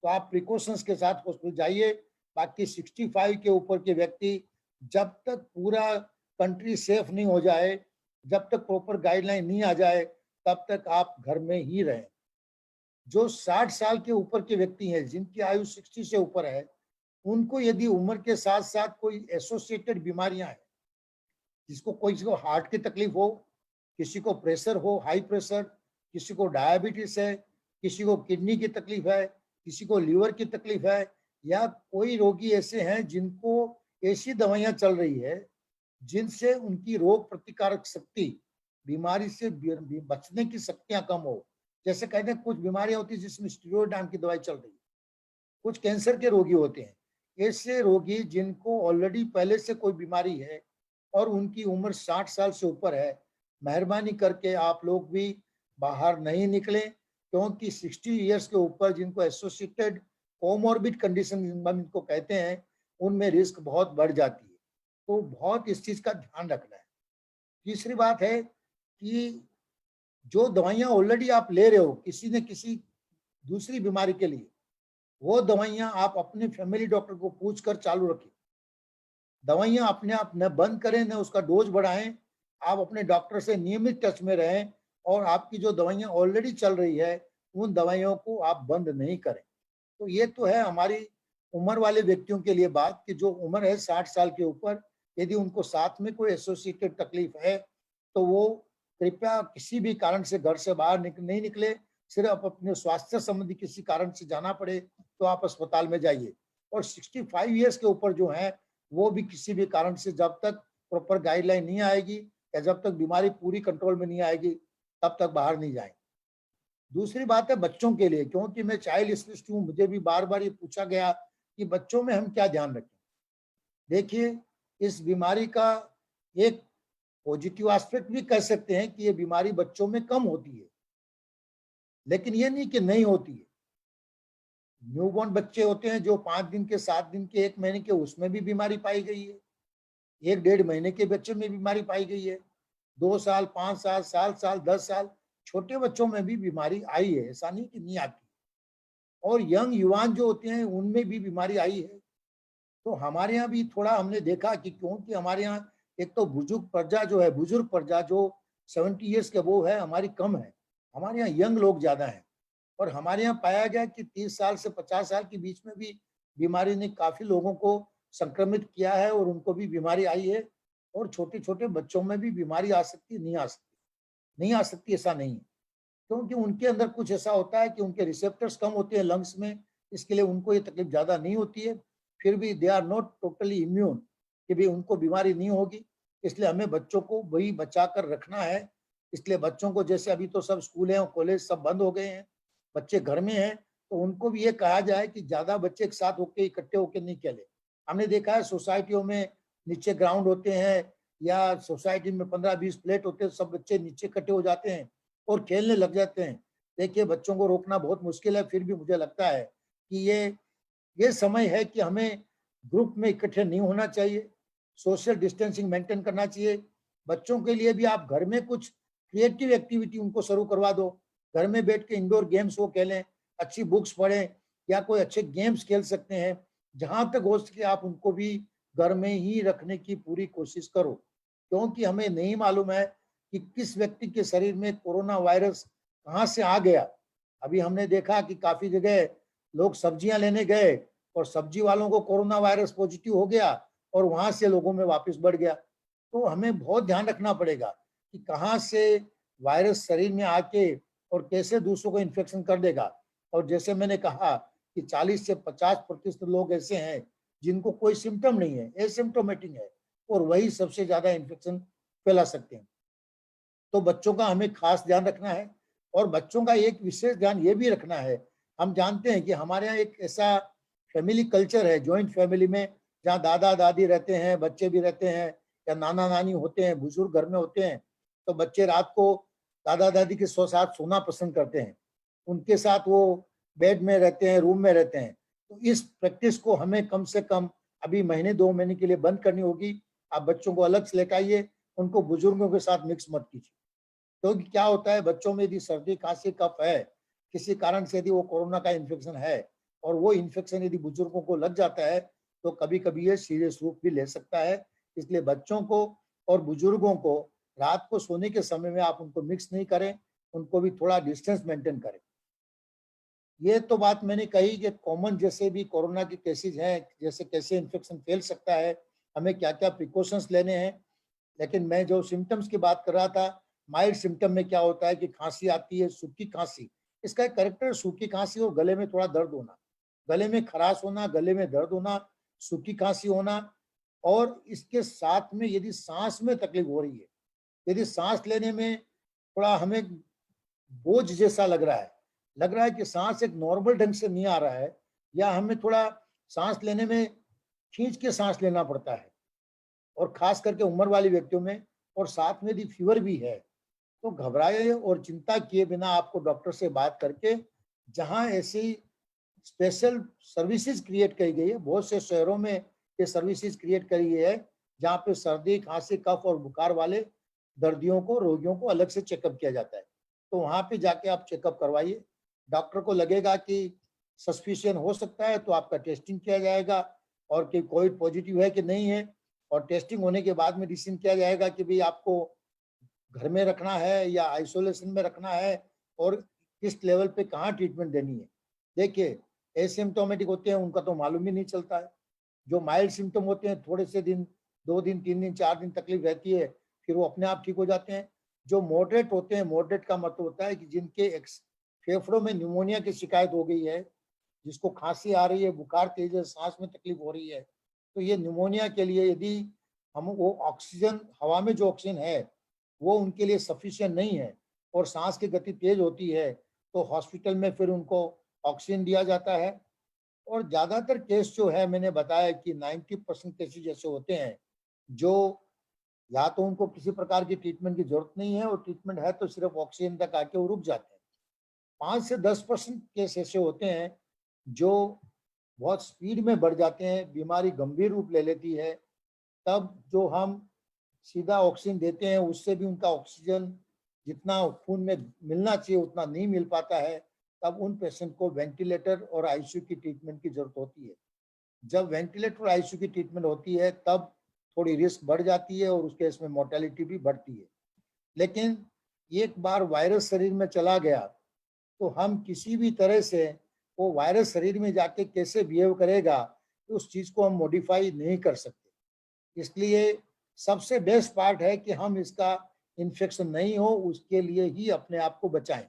तो आप प्रिकॉशंस के साथ हॉस्पिटल जाइए। बाकी 65 के ऊपर के व्यक्ति, जब तक पूरा कंट्री सेफ नहीं हो जाए, जब तक प्रॉपर गाइडलाइन नहीं आ जाए, तब तक आप घर में ही रहें। जो 60 साल के ऊपर के व्यक्ति हैं, जिनकी आयु 60 से ऊपर है, उनको यदि उम्र के साथ साथ कोई एसोसिएटेड बीमारियां हैं, किसी को हार्ट की तकलीफ हो, किसी को प्रेशर हो, हाई प्रेशर, किसी को डायबिटीज है, किसी को किडनी की तकलीफ है, किसी को लीवर की तकलीफ है, या कोई रोगी ऐसे हैं जिनको ऐसी दवाइयां चल रही है जिनसे उनकी रोग प्रतिकारक शक्ति बीमारी से बचने की शक्तियां कम हो। जैसे कहते हैं कुछ बीमारियां होती है जिसमें स्टीरॉयड नाम की दवाई चल रही है, कुछ कैंसर के रोगी होते हैं। ऐसे रोगी जिनको ऑलरेडी पहले से कोई बीमारी है और उनकी उम्र 60 साल से ऊपर है, मेहरबानी करके आप लोग भी बाहर नहीं निकले, क्योंकि 60 इयर्स के ऊपर जिनको एसोसिएटेड कोमॉर्बिड कंडीशन इनको कहते हैं, उनमें रिस्क बहुत बढ़ जाती है। तो बहुत इस चीज का ध्यान रखना है। तीसरी बात है कि जो दवाइयां ऑलरेडी आप ले रहे हो किसी न किसी दूसरी बीमारी के लिए, वो दवाइयां आप अपने फैमिली डॉक्टर को पूछकर चालू रखें। दवाइयां अपने आप न बंद करें न उसका डोज बढ़ाएं। आप अपने डॉक्टर से नियमित टच में रहें और आपकी जो दवाइयां ऑलरेडी चल रही है उन दवाइयों को आप बंद नहीं करें। तो ये तो है हमारी उम्र वाले व्यक्तियों के लिए बात कि जो उम्र है 60 साल के ऊपर, यदि उनको साथ में कोई एसोसिएटेड तकलीफ है तो वो कृपया किसी भी कारण से घर से बाहर नहीं निकले। सिर्फ अपने स्वास्थ्य संबंधी किसी कारण से जाना पड़े तो आप अस्पताल में जाइए। और 65 इयर्स के ऊपर जो है वो भी किसी भी कारण से जब तक प्रॉपर गाइडलाइन नहीं आएगी या जब तक बीमारी पूरी कंट्रोल में नहीं आएगी तब तक बाहर नहीं जाए। दूसरी बात है बच्चों के लिए, क्योंकि मैं चाइल्ड स्पेशलिस्ट हूँ, मुझे भी बार बार ये पूछा गया कि बच्चों में हम क्या ध्यान रखें। देखिए, इस बीमारी का एक पॉजिटिव एस्पेक्ट भी कह सकते हैं कि ये बीमारी बच्चों में कम होती है, लेकिन ये नहीं कि नहीं होती है। न्यूबॉर्न बच्चे होते हैं जो 5 दिन के, 7 दिन के, 1 महीने के, उसमें भी बीमारी पाई गई है। 1-1.5 महीने के बच्चे में बीमारी पाई गई है। 2 साल, 5 साल, 7 साल, 10 साल छोटे बच्चों में भी बीमारी आई है, ऐसा नहीं कि नहीं आती। और यंग युवान जो होते हैं उनमें भी बीमारी आई है। तो हमारे यहाँ भी थोड़ा हमने देखा कि क्योंकि हमारे यहाँ एक तो बुजुर्ग प्रजा जो 70 ईयर्स के वो है हमारी कम है, हमारे यहाँ यंग लोग ज्यादा हैं। और हमारे यहाँ पाया गया कि 30 साल से 50 साल के बीच में भी बीमारी ने काफी लोगों को संक्रमित किया है और उनको भी बीमारी आई है। और छोटे छोटे बच्चों में भी बीमारी आ सकती, नहीं आ सकती ऐसा नहीं है, क्योंकि उनके अंदर कुछ ऐसा होता है कि उनके रिसेप्टर्स कम होते हैं लंग्स में, इसके लिए उनको ये तकलीफ ज्यादा नहीं होती है। फिर भी they are not totally immune कि भी उनको बीमारी नहीं होगी। इसलिए हमें बच्चों को वही बचा कर रखना है। इसलिए बच्चों को, जैसे अभी तो सब स्कूल हैं और कॉलेज सब बंद हो गए हैं, बच्चे घर में हैं, तो उनको भी ये कहा जाए कि ज्यादा बच्चे एक साथ होके इकट्ठे होके नहीं खेले। हमने देखा है सोसाइटियों में नीचे ग्राउंड होते हैं या सोसाइटी में 15-20 प्लेट होते हैं, सब बच्चे नीचे इकट्ठे हो जाते हैं और खेलने लग जाते हैं। देखिए, बच्चों को रोकना बहुत मुश्किल है, फिर भी मुझे लगता है कि ये समय है कि हमें ग्रुप में इकट्ठे नहीं होना चाहिए, सोशल डिस्टेंसिंग मेंटेन करना चाहिए। बच्चों के लिए भी आप घर में कुछ क्रिएटिव एक्टिविटी उनको शुरू करवा दो। घर में बैठ के इंडोर गेम्स वो खेलें, अच्छी बुक्स पढ़ें या कोई अच्छे गेम्स खेल सकते हैं। जहां तक हो सके आप उनको भी घर में ही रखने की पूरी कोशिश करो, क्योंकि हमें नहीं मालूम है कि किस व्यक्ति के शरीर में कोरोना वायरस कहाँ से आ गया। अभी हमने देखा कि काफी जगह लोग सब्जियां लेने गए और सब्जी वालों को कोरोना वायरस पॉजिटिव हो गया और वहां से लोगों में वापस बढ़ गया। तो हमें बहुत ध्यान रखना पड़ेगा कि कहाँ से वायरस शरीर में आके और कैसे दूसरों को इन्फेक्शन कर देगा। और जैसे मैंने कहा कि 40 से 50% लोग ऐसे हैं जिनको कोई सिम्टम नहीं है, एसिम्प्टोमेटिक है, और वही सबसे ज्यादा इन्फेक्शन फैला सकते हैं। तो बच्चों का हमें खास ध्यान रखना है। और बच्चों का एक विशेष ध्यान ये भी रखना है, हम जानते हैं कि हमारे यहाँ एक ऐसा फैमिली कल्चर है, जॉइंट फैमिली में, जहाँ दादा दादी रहते हैं, बच्चे भी रहते हैं, या नाना नानी होते हैं, बुजुर्ग घर में होते हैं। तो बच्चे रात को दादा दादी के साथ सोना पसंद करते हैं, उनके साथ वो बेड में रहते हैं, रूम में रहते हैं। तो इस प्रैक्टिस को हमें कम से कम अभी महीने 2 महीने के लिए बंद करनी होगी। आप बच्चों को अलग से लेकर आइए, उनको बुजुर्गों के साथ मिक्स मत कीजिए। तो क्या होता है, बच्चों में यदि सर्दी खांसी कफ है, किसी कारण से यदि वो कोरोना का इन्फेक्शन है और वो इन्फेक्शन यदि बुजुर्गों को लग जाता है तो कभी कभी ये सीरियस रूप भी ले सकता है। इसलिए बच्चों को और बुजुर्गों को रात को सोने के समय में आप उनको मिक्स नहीं करें, उनको भी थोड़ा डिस्टेंस मेंटेन करें। ये तो बात मैंने कही कि कॉमन जैसे भी कोरोना के केसेस हैं, जैसे कैसे इन्फेक्शन फैल सकता है, हमें क्या क्या प्रिकॉशंस लेने हैं। लेकिन मैं जो सिम्टम्स की बात कर रहा था, माइल्ड सिम्टम में क्या होता है कि खांसी आती है, सूखी खांसी, इसका एक करेक्टर सूखी खांसी और गले में थोड़ा दर्द होना, गले में खराश होना, गले में दर्द होना, सूखी खांसी होना। और इसके साथ में यदि सांस में तकलीफ हो रही है यदि सांस लेने में थोड़ा हमें बोझ जैसा लग रहा है कि सांस एक नॉर्मल ढंग से नहीं आ रहा है, या हमें थोड़ा सांस लेने में खींच के सांस लेना पड़ता है, और खास करके उम्र वाले व्यक्तियों में, और साथ में यदि फीवर भी है, तो घबराए और चिंता किए बिना आपको डॉक्टर से बात करके, जहां ऐसी स्पेशल सर्विसेज क्रिएट की गई है, बहुत से शहरों में ये सर्विसेज क्रिएट करी गई है, जहाँ पे सर्दी, खांसी, कफ और बुखार वाले दर्दियों को, रोगियों को अलग से चेकअप किया जाता है। तो वहां पे जाके आप चेकअप करवाइए। डॉक्टर को लगेगा कि सस्पिशन हो सकता है तो आपका टेस्टिंग किया जाएगा, और कि कोविड पॉजिटिव है कि नहीं है, और टेस्टिंग होने के बाद में डिसीजन किया जाएगा कि भाई आपको घर में रखना है या आइसोलेशन में रखना है, और किस लेवल पे कहाँ ट्रीटमेंट देनी है। देखिए, एसिम्टोमेटिक होते हैं उनका तो मालूम ही नहीं चलता है। जो माइल्ड सिम्टम होते हैं, थोड़े से दिन, 2 दिन, 3 दिन, 4 दिन तकलीफ रहती है, फिर वो अपने आप ठीक हो जाते हैं। जो मॉडरेट होते हैं, मॉडरेट का मतलब होता है कि जिनके फेफड़ों में न्यूमोनिया की शिकायत हो गई है, जिसको खांसी आ रही है, बुखार तेज है, सांस में तकलीफ हो रही है, तो ये न्यूमोनिया के लिए यदि हम वो ऑक्सीजन, हवा में जो ऑक्सीजन है वो उनके लिए सफिशिएंट नहीं है, और सांस की गति तेज होती है, तो हॉस्पिटल में फिर उनको ऑक्सीजन दिया जाता है। और ज्यादातर केस जो है, मैंने बताया कि 90% केसेज ऐसे होते हैं जो या तो उनको किसी प्रकार की ट्रीटमेंट की जरूरत नहीं है, और ट्रीटमेंट है तो सिर्फ ऑक्सीजन तक आके वो रुक जाते हैं। 5 से 10% केस ऐसे होते हैं जो बहुत स्पीड में बढ़ जाते हैं, बीमारी गंभीर रूप ले लेती है, तब जो हम सीधा ऑक्सीजन देते हैं उससे भी उनका ऑक्सीजन जितना खून में मिलना चाहिए उतना नहीं मिल पाता है, तब उन पेशेंट को वेंटिलेटर और आईसीयू की ट्रीटमेंट की जरूरत होती है। जब वेंटिलेटर और आईसीयू की ट्रीटमेंट होती है तब थोड़ी रिस्क बढ़ जाती है, और उस केस में मोर्टेलिटी भी बढ़ती है। लेकिन एक बार वायरस शरीर में चला गया तो हम किसी भी तरह से वो वायरस शरीर में जाके कैसे बिहेव करेगा, तो उस चीज को हम मॉडिफाई नहीं कर सकते। इसलिए सबसे बेस्ट पार्ट है कि हम इसका इन्फेक्शन नहीं हो, उसके लिए ही अपने आप को बचाएं।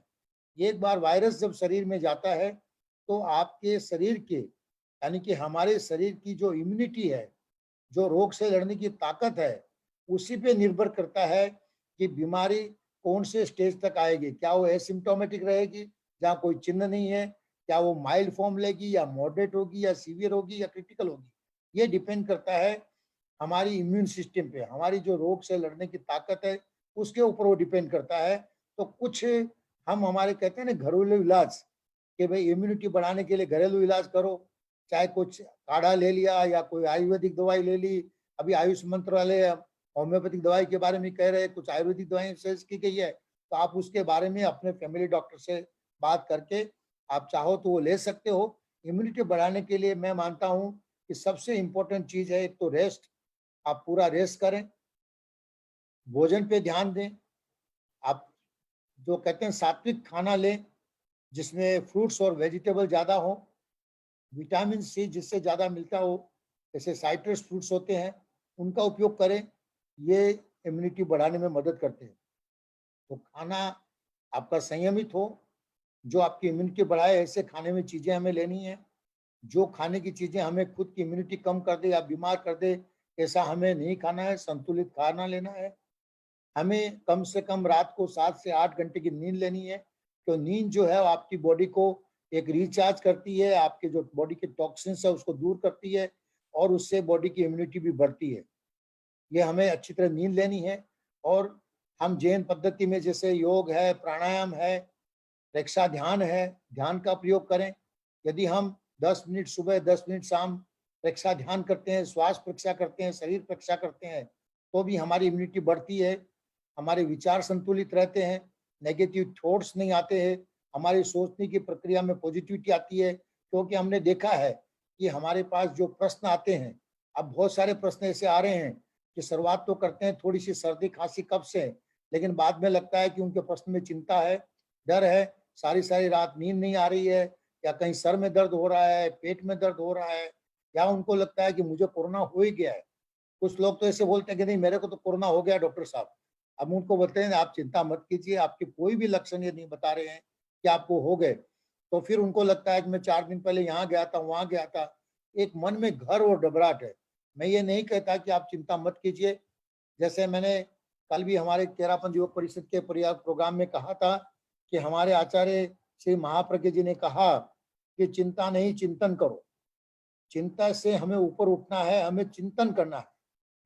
एक बार वायरस जब शरीर में जाता है तो आपके शरीर के, यानी कि हमारे शरीर की जो इम्यूनिटी है, जो रोग से लड़ने की ताकत है, उसी पे निर्भर करता है कि बीमारी कौन से स्टेज तक आएगी। क्या वो एसिम्टोमेटिक रहेगी जहाँ कोई चिन्ह नहीं है, क्या वो माइल्ड फॉर्म लेगी, या मॉडरेट होगी, या सीवियर होगी, या क्रिटिकल होगी। ये डिपेंड करता है हमारी इम्यून सिस्टम पे, हमारी जो रोग से लड़ने की ताकत है उसके ऊपर वो डिपेंड करता है। तो कुछ हम हमारे कहते हैं ना घरेलू इलाज, कि भाई इम्यूनिटी बढ़ाने के लिए घरेलू इलाज करो, चाहे कुछ काढ़ा ले लिया या कोई आयुर्वेदिक दवाई ले ली। अभी आयुष मंत्रालय होम्योपैथिक दवाई के बारे में कह रहे हैं, कुछ आयुर्वेदिक दवाई सजेस्ट की गई है, तो आप उसके बारे में अपने फैमिली डॉक्टर से बात करके आप चाहो तो वो ले सकते हो। इम्यूनिटी बढ़ाने के लिए मैं मानता हूँ कि सबसे इम्पोर्टेंट चीज है एक तो रेस्ट। आप पूरा रेस्ट करें, भोजन पे ध्यान दें, आप जो कहते हैं सात्विक खाना लें जिसमें फ्रूट्स और वेजिटेबल ज्यादा हो, विटामिन सी जिससे ज्यादा मिलता हो, जैसे साइट्रस फ्रूट्स होते हैं उनका उपयोग करें, ये इम्यूनिटी बढ़ाने में मदद करते हैं। तो खाना आपका संयमित हो, जो आपकी इम्यूनिटी बढ़ाए ऐसे खाने में चीजें हमें लेनी है। जो खाने की चीजें हमें खुद की इम्यूनिटी कम कर दे या बीमार कर दे, ऐसा हमें नहीं खाना है। संतुलित खाना लेना है। हमें कम से कम रात को 7 से 8 घंटे की नींद लेनी है, तो नींद जो है आपकी बॉडी को एक रिचार्ज करती है, आपके जो बॉडी के टॉक्सिन्स है उसको दूर करती है, और उससे बॉडी की इम्यूनिटी भी बढ़ती है। ये हमें अच्छी तरह नींद लेनी है। और हम जैन पद्धति में जैसे योग है, प्राणायाम है, रक्षा ध्यान है, ध्यान का प्रयोग करें। यदि हम 10 मिनट सुबह, 10 मिनट शाम रक्षा ध्यान करते हैं, श्वास परीक्षा करते हैं, शरीर परीक्षा करते हैं, तो भी हमारी इम्यूनिटी बढ़ती है, हमारे विचार संतुलित रहते हैं, नेगेटिव थॉट्स नहीं आते हैं, हमारी सोचने की प्रक्रिया में पॉजिटिविटी आती है। क्योंकि हमने देखा है कि हमारे पास जो प्रश्न आते हैं, अब बहुत सारे प्रश्न ऐसे आ रहे हैं कि शुरुआत तो करते हैं थोड़ी सी सर्दी खांसी कब से, लेकिन बाद में लगता है कि उनके प्रश्न में चिंता है, डर है, सारी सारी रात नींद नहीं आ रही है, या कहीं सर में दर्द हो रहा है, पेट में दर्द हो रहा है, या उनको लगता है कि मुझे कोरोना हो ही गया है। कुछ लोग तो ऐसे बोलते हैं कि नहीं मेरे को तो कोरोना हो गया डॉक्टर साहब। अब उनको बोलते हैं आप चिंता मत कीजिए, आपके कोई भी लक्षण ये नहीं बता रहे हैं कि आपको हो गए। तो फिर उनको लगता है कि मैं 4 दिन पहले यहाँ गया था, वहां गया था, एक मन में घर और घबराहट है। मैं ये नहीं कहता कि आप चिंता मत कीजिए। जैसे मैंने कल भी हमारे तेरापन युवक परिषद के प्रोग्राम में कहा था कि हमारे आचार्य श्री महाप्रज्ञ जी ने कहा कि चिंता नहीं चिंतन करो। चिंता से हमें ऊपर उठना है, हमें चिंतन करना है।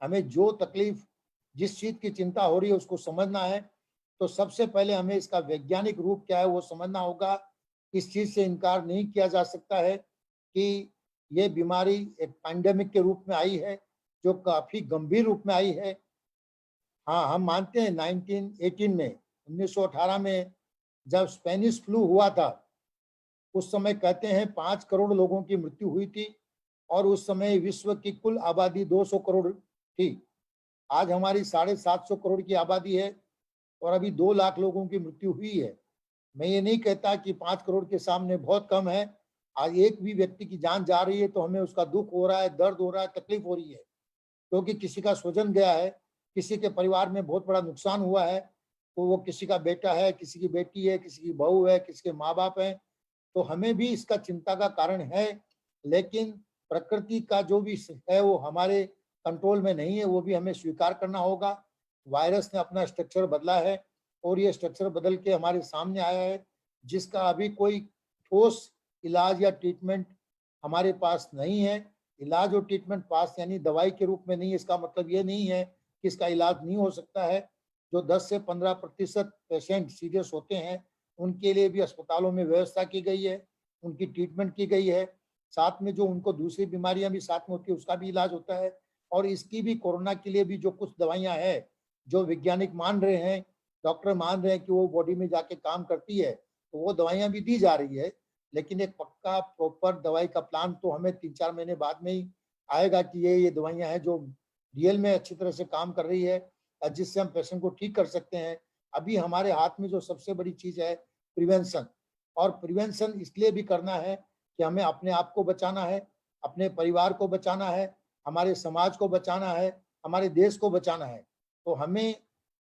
हमें जो तकलीफ, जिस चीज की चिंता हो रही है उसको समझना है। तो सबसे पहले हमें इसका वैज्ञानिक रूप क्या है वो समझना होगा। इस चीज से इनकार नहीं किया जा सकता है कि ये बीमारी एक पैंडेमिक के रूप में आई है, जो काफी गंभीर रूप में आई है। हाँ, हम मानते हैं 1918 में जब स्पेनिश फ्लू हुआ था, उस समय कहते हैं 5 करोड़ लोगों की मृत्यु हुई थी और उस समय विश्व की कुल आबादी 200 करोड़ थी। आज हमारी 750 करोड़ की आबादी है और अभी 2 लाख लोगों की मृत्यु हुई है। मैं ये नहीं कहता कि 5 करोड़ के सामने बहुत कम है। आज एक भी व्यक्ति की जान जा रही है तो हमें उसका दुख हो रहा है, दर्द हो रहा है, तकलीफ हो रही है, क्योंकि किसी का स्वजन गया है, किसी के परिवार में बहुत बड़ा नुकसान हुआ है। तो वो किसी का बेटा है, किसी की बेटी है, किसी की बहू है, किसी के माँ बाप है। तो हमें भी इसका चिंता का कारण है, लेकिन प्रकृति का जो भी है वो हमारे कंट्रोल में नहीं है, वो भी हमें स्वीकार करना होगा। वायरस ने अपना स्ट्रक्चर बदला है और ये स्ट्रक्चर बदल के हमारे सामने आया है, जिसका अभी कोई ठोस इलाज या ट्रीटमेंट हमारे पास नहीं है। इलाज और ट्रीटमेंट पास यानी दवाई के रूप में नहीं, इसका मतलब ये नहीं है कि इसका इलाज नहीं हो सकता है। जो 10 से 15% पेशेंट सीरियस होते हैं उनके लिए भी अस्पतालों में व्यवस्था की गई है, उनकी ट्रीटमेंट की गई है। साथ में जो उनको दूसरी बीमारियां भी साथ में होती है उसका भी इलाज होता है। और इसकी भी, कोरोना के लिए भी जो कुछ दवाइयां हैं, जो वैज्ञानिक मान रहे हैं, डॉक्टर मान रहे हैं कि वो बॉडी में जाके काम करती है, तो वो दवाइयां भी दी जा रही है। लेकिन एक पक्का प्रॉपर दवाई का प्लान तो हमें 3-4 महीने बाद में ही आएगा कि ये दवाइयां हैं जो रियल में अच्छी तरह से काम कर रही है, जिससे हम पेशेंट को ठीक कर सकते हैं। अभी हमारे हाथ में जो सबसे बड़ी चीज है प्रिवेंशन, और प्रिवेंशन इसलिए भी करना है कि हमें अपने आप को बचाना है, अपने परिवार को बचाना है, हमारे समाज को बचाना है, हमारे देश को बचाना है। तो हमें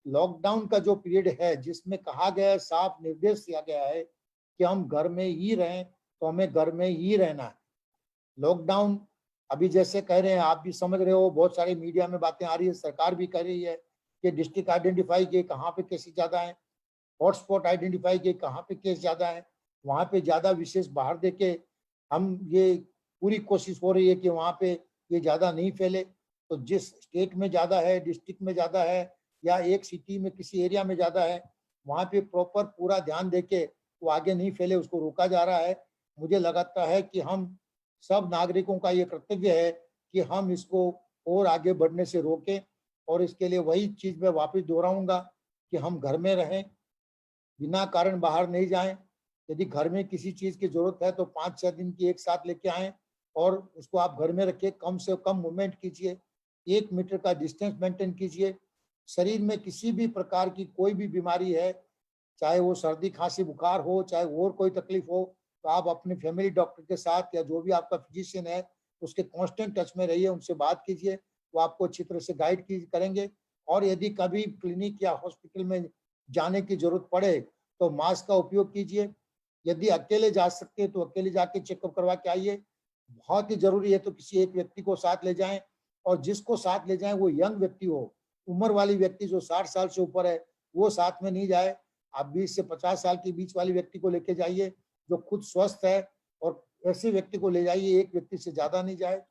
लॉकडाउन का जो पीरियड है, जिसमें कहा गया है, साफ निर्देश दिया गया है कि हम घर में ही रहें, तो हमें घर में ही रहना है। लॉकडाउन अभी जैसे कह रहे हैं, आप भी समझ रहे हो, बहुत सारे मीडिया में बातें आ रही है, सरकार भी कह रही है कि डिस्ट्रिक्ट आइडेंटिफाई किए कहाँ पे केसेस ज्यादा है, हॉटस्पॉट आइडेंटिफाई किए कहाँ पे केस ज्यादा है, वहां पे ज्यादा विशेष बाहर देके हम ये पूरी कोशिश हो रही है कि वहां पे ये ज्यादा नहीं फैले। तो जिस स्टेट में ज्यादा है, डिस्ट्रिक्ट में ज्यादा है, या एक सिटी में किसी एरिया में ज्यादा है, वहां पे प्रॉपर पूरा ध्यान देके वो आगे नहीं फैले, उसको रोका जा रहा है। मुझे लगता है कि हम सब नागरिकों का ये कर्तव्य है कि हम इसको और आगे बढ़ने से रोकें। और इसके लिए वही चीज मैं वापस दोहराऊंगा कि हम घर में रहें, बिना कारण बाहर नहीं जाएं। यदि घर में किसी चीज की जरूरत है तो 5-6 दिन की एक साथ लेके आएं और उसको आप घर में रखिए। कम से कम मूवमेंट कीजिए, 1 मीटर का डिस्टेंस मेंटेन कीजिए। शरीर में किसी भी प्रकार की कोई भी बीमारी है, चाहे वो सर्दी खांसी बुखार हो, चाहे और कोई तकलीफ हो, तो आप अपने फैमिली डॉक्टर के साथ या जो भी आपका फिजिशियन है उसके कांस्टेंट टच में रहिए, उनसे बात कीजिए, वो आपको अच्छी तरह से गाइड करेंगे। और यदि कभी क्लिनिक या हॉस्पिटल में जाने की जरूरत पड़े तो मास्क का उपयोग कीजिए। यदि अकेले जा सकते हैं तो अकेले जाके चेकअप करवा के आइए। बहुत ही जरूरी है तो किसी एक व्यक्ति को साथ ले जाएं, और जिसको साथ ले जाएं वो यंग व्यक्ति हो। उम्र वाली व्यक्ति जो 60 साल से ऊपर है वो साथ में नहीं जाए। आप 20 से 50 साल के बीच वाले व्यक्ति को लेके जाइए जो खुद स्वस्थ है, और ऐसे व्यक्ति को ले जाइए, एक व्यक्ति से ज्यादा नहीं जाए।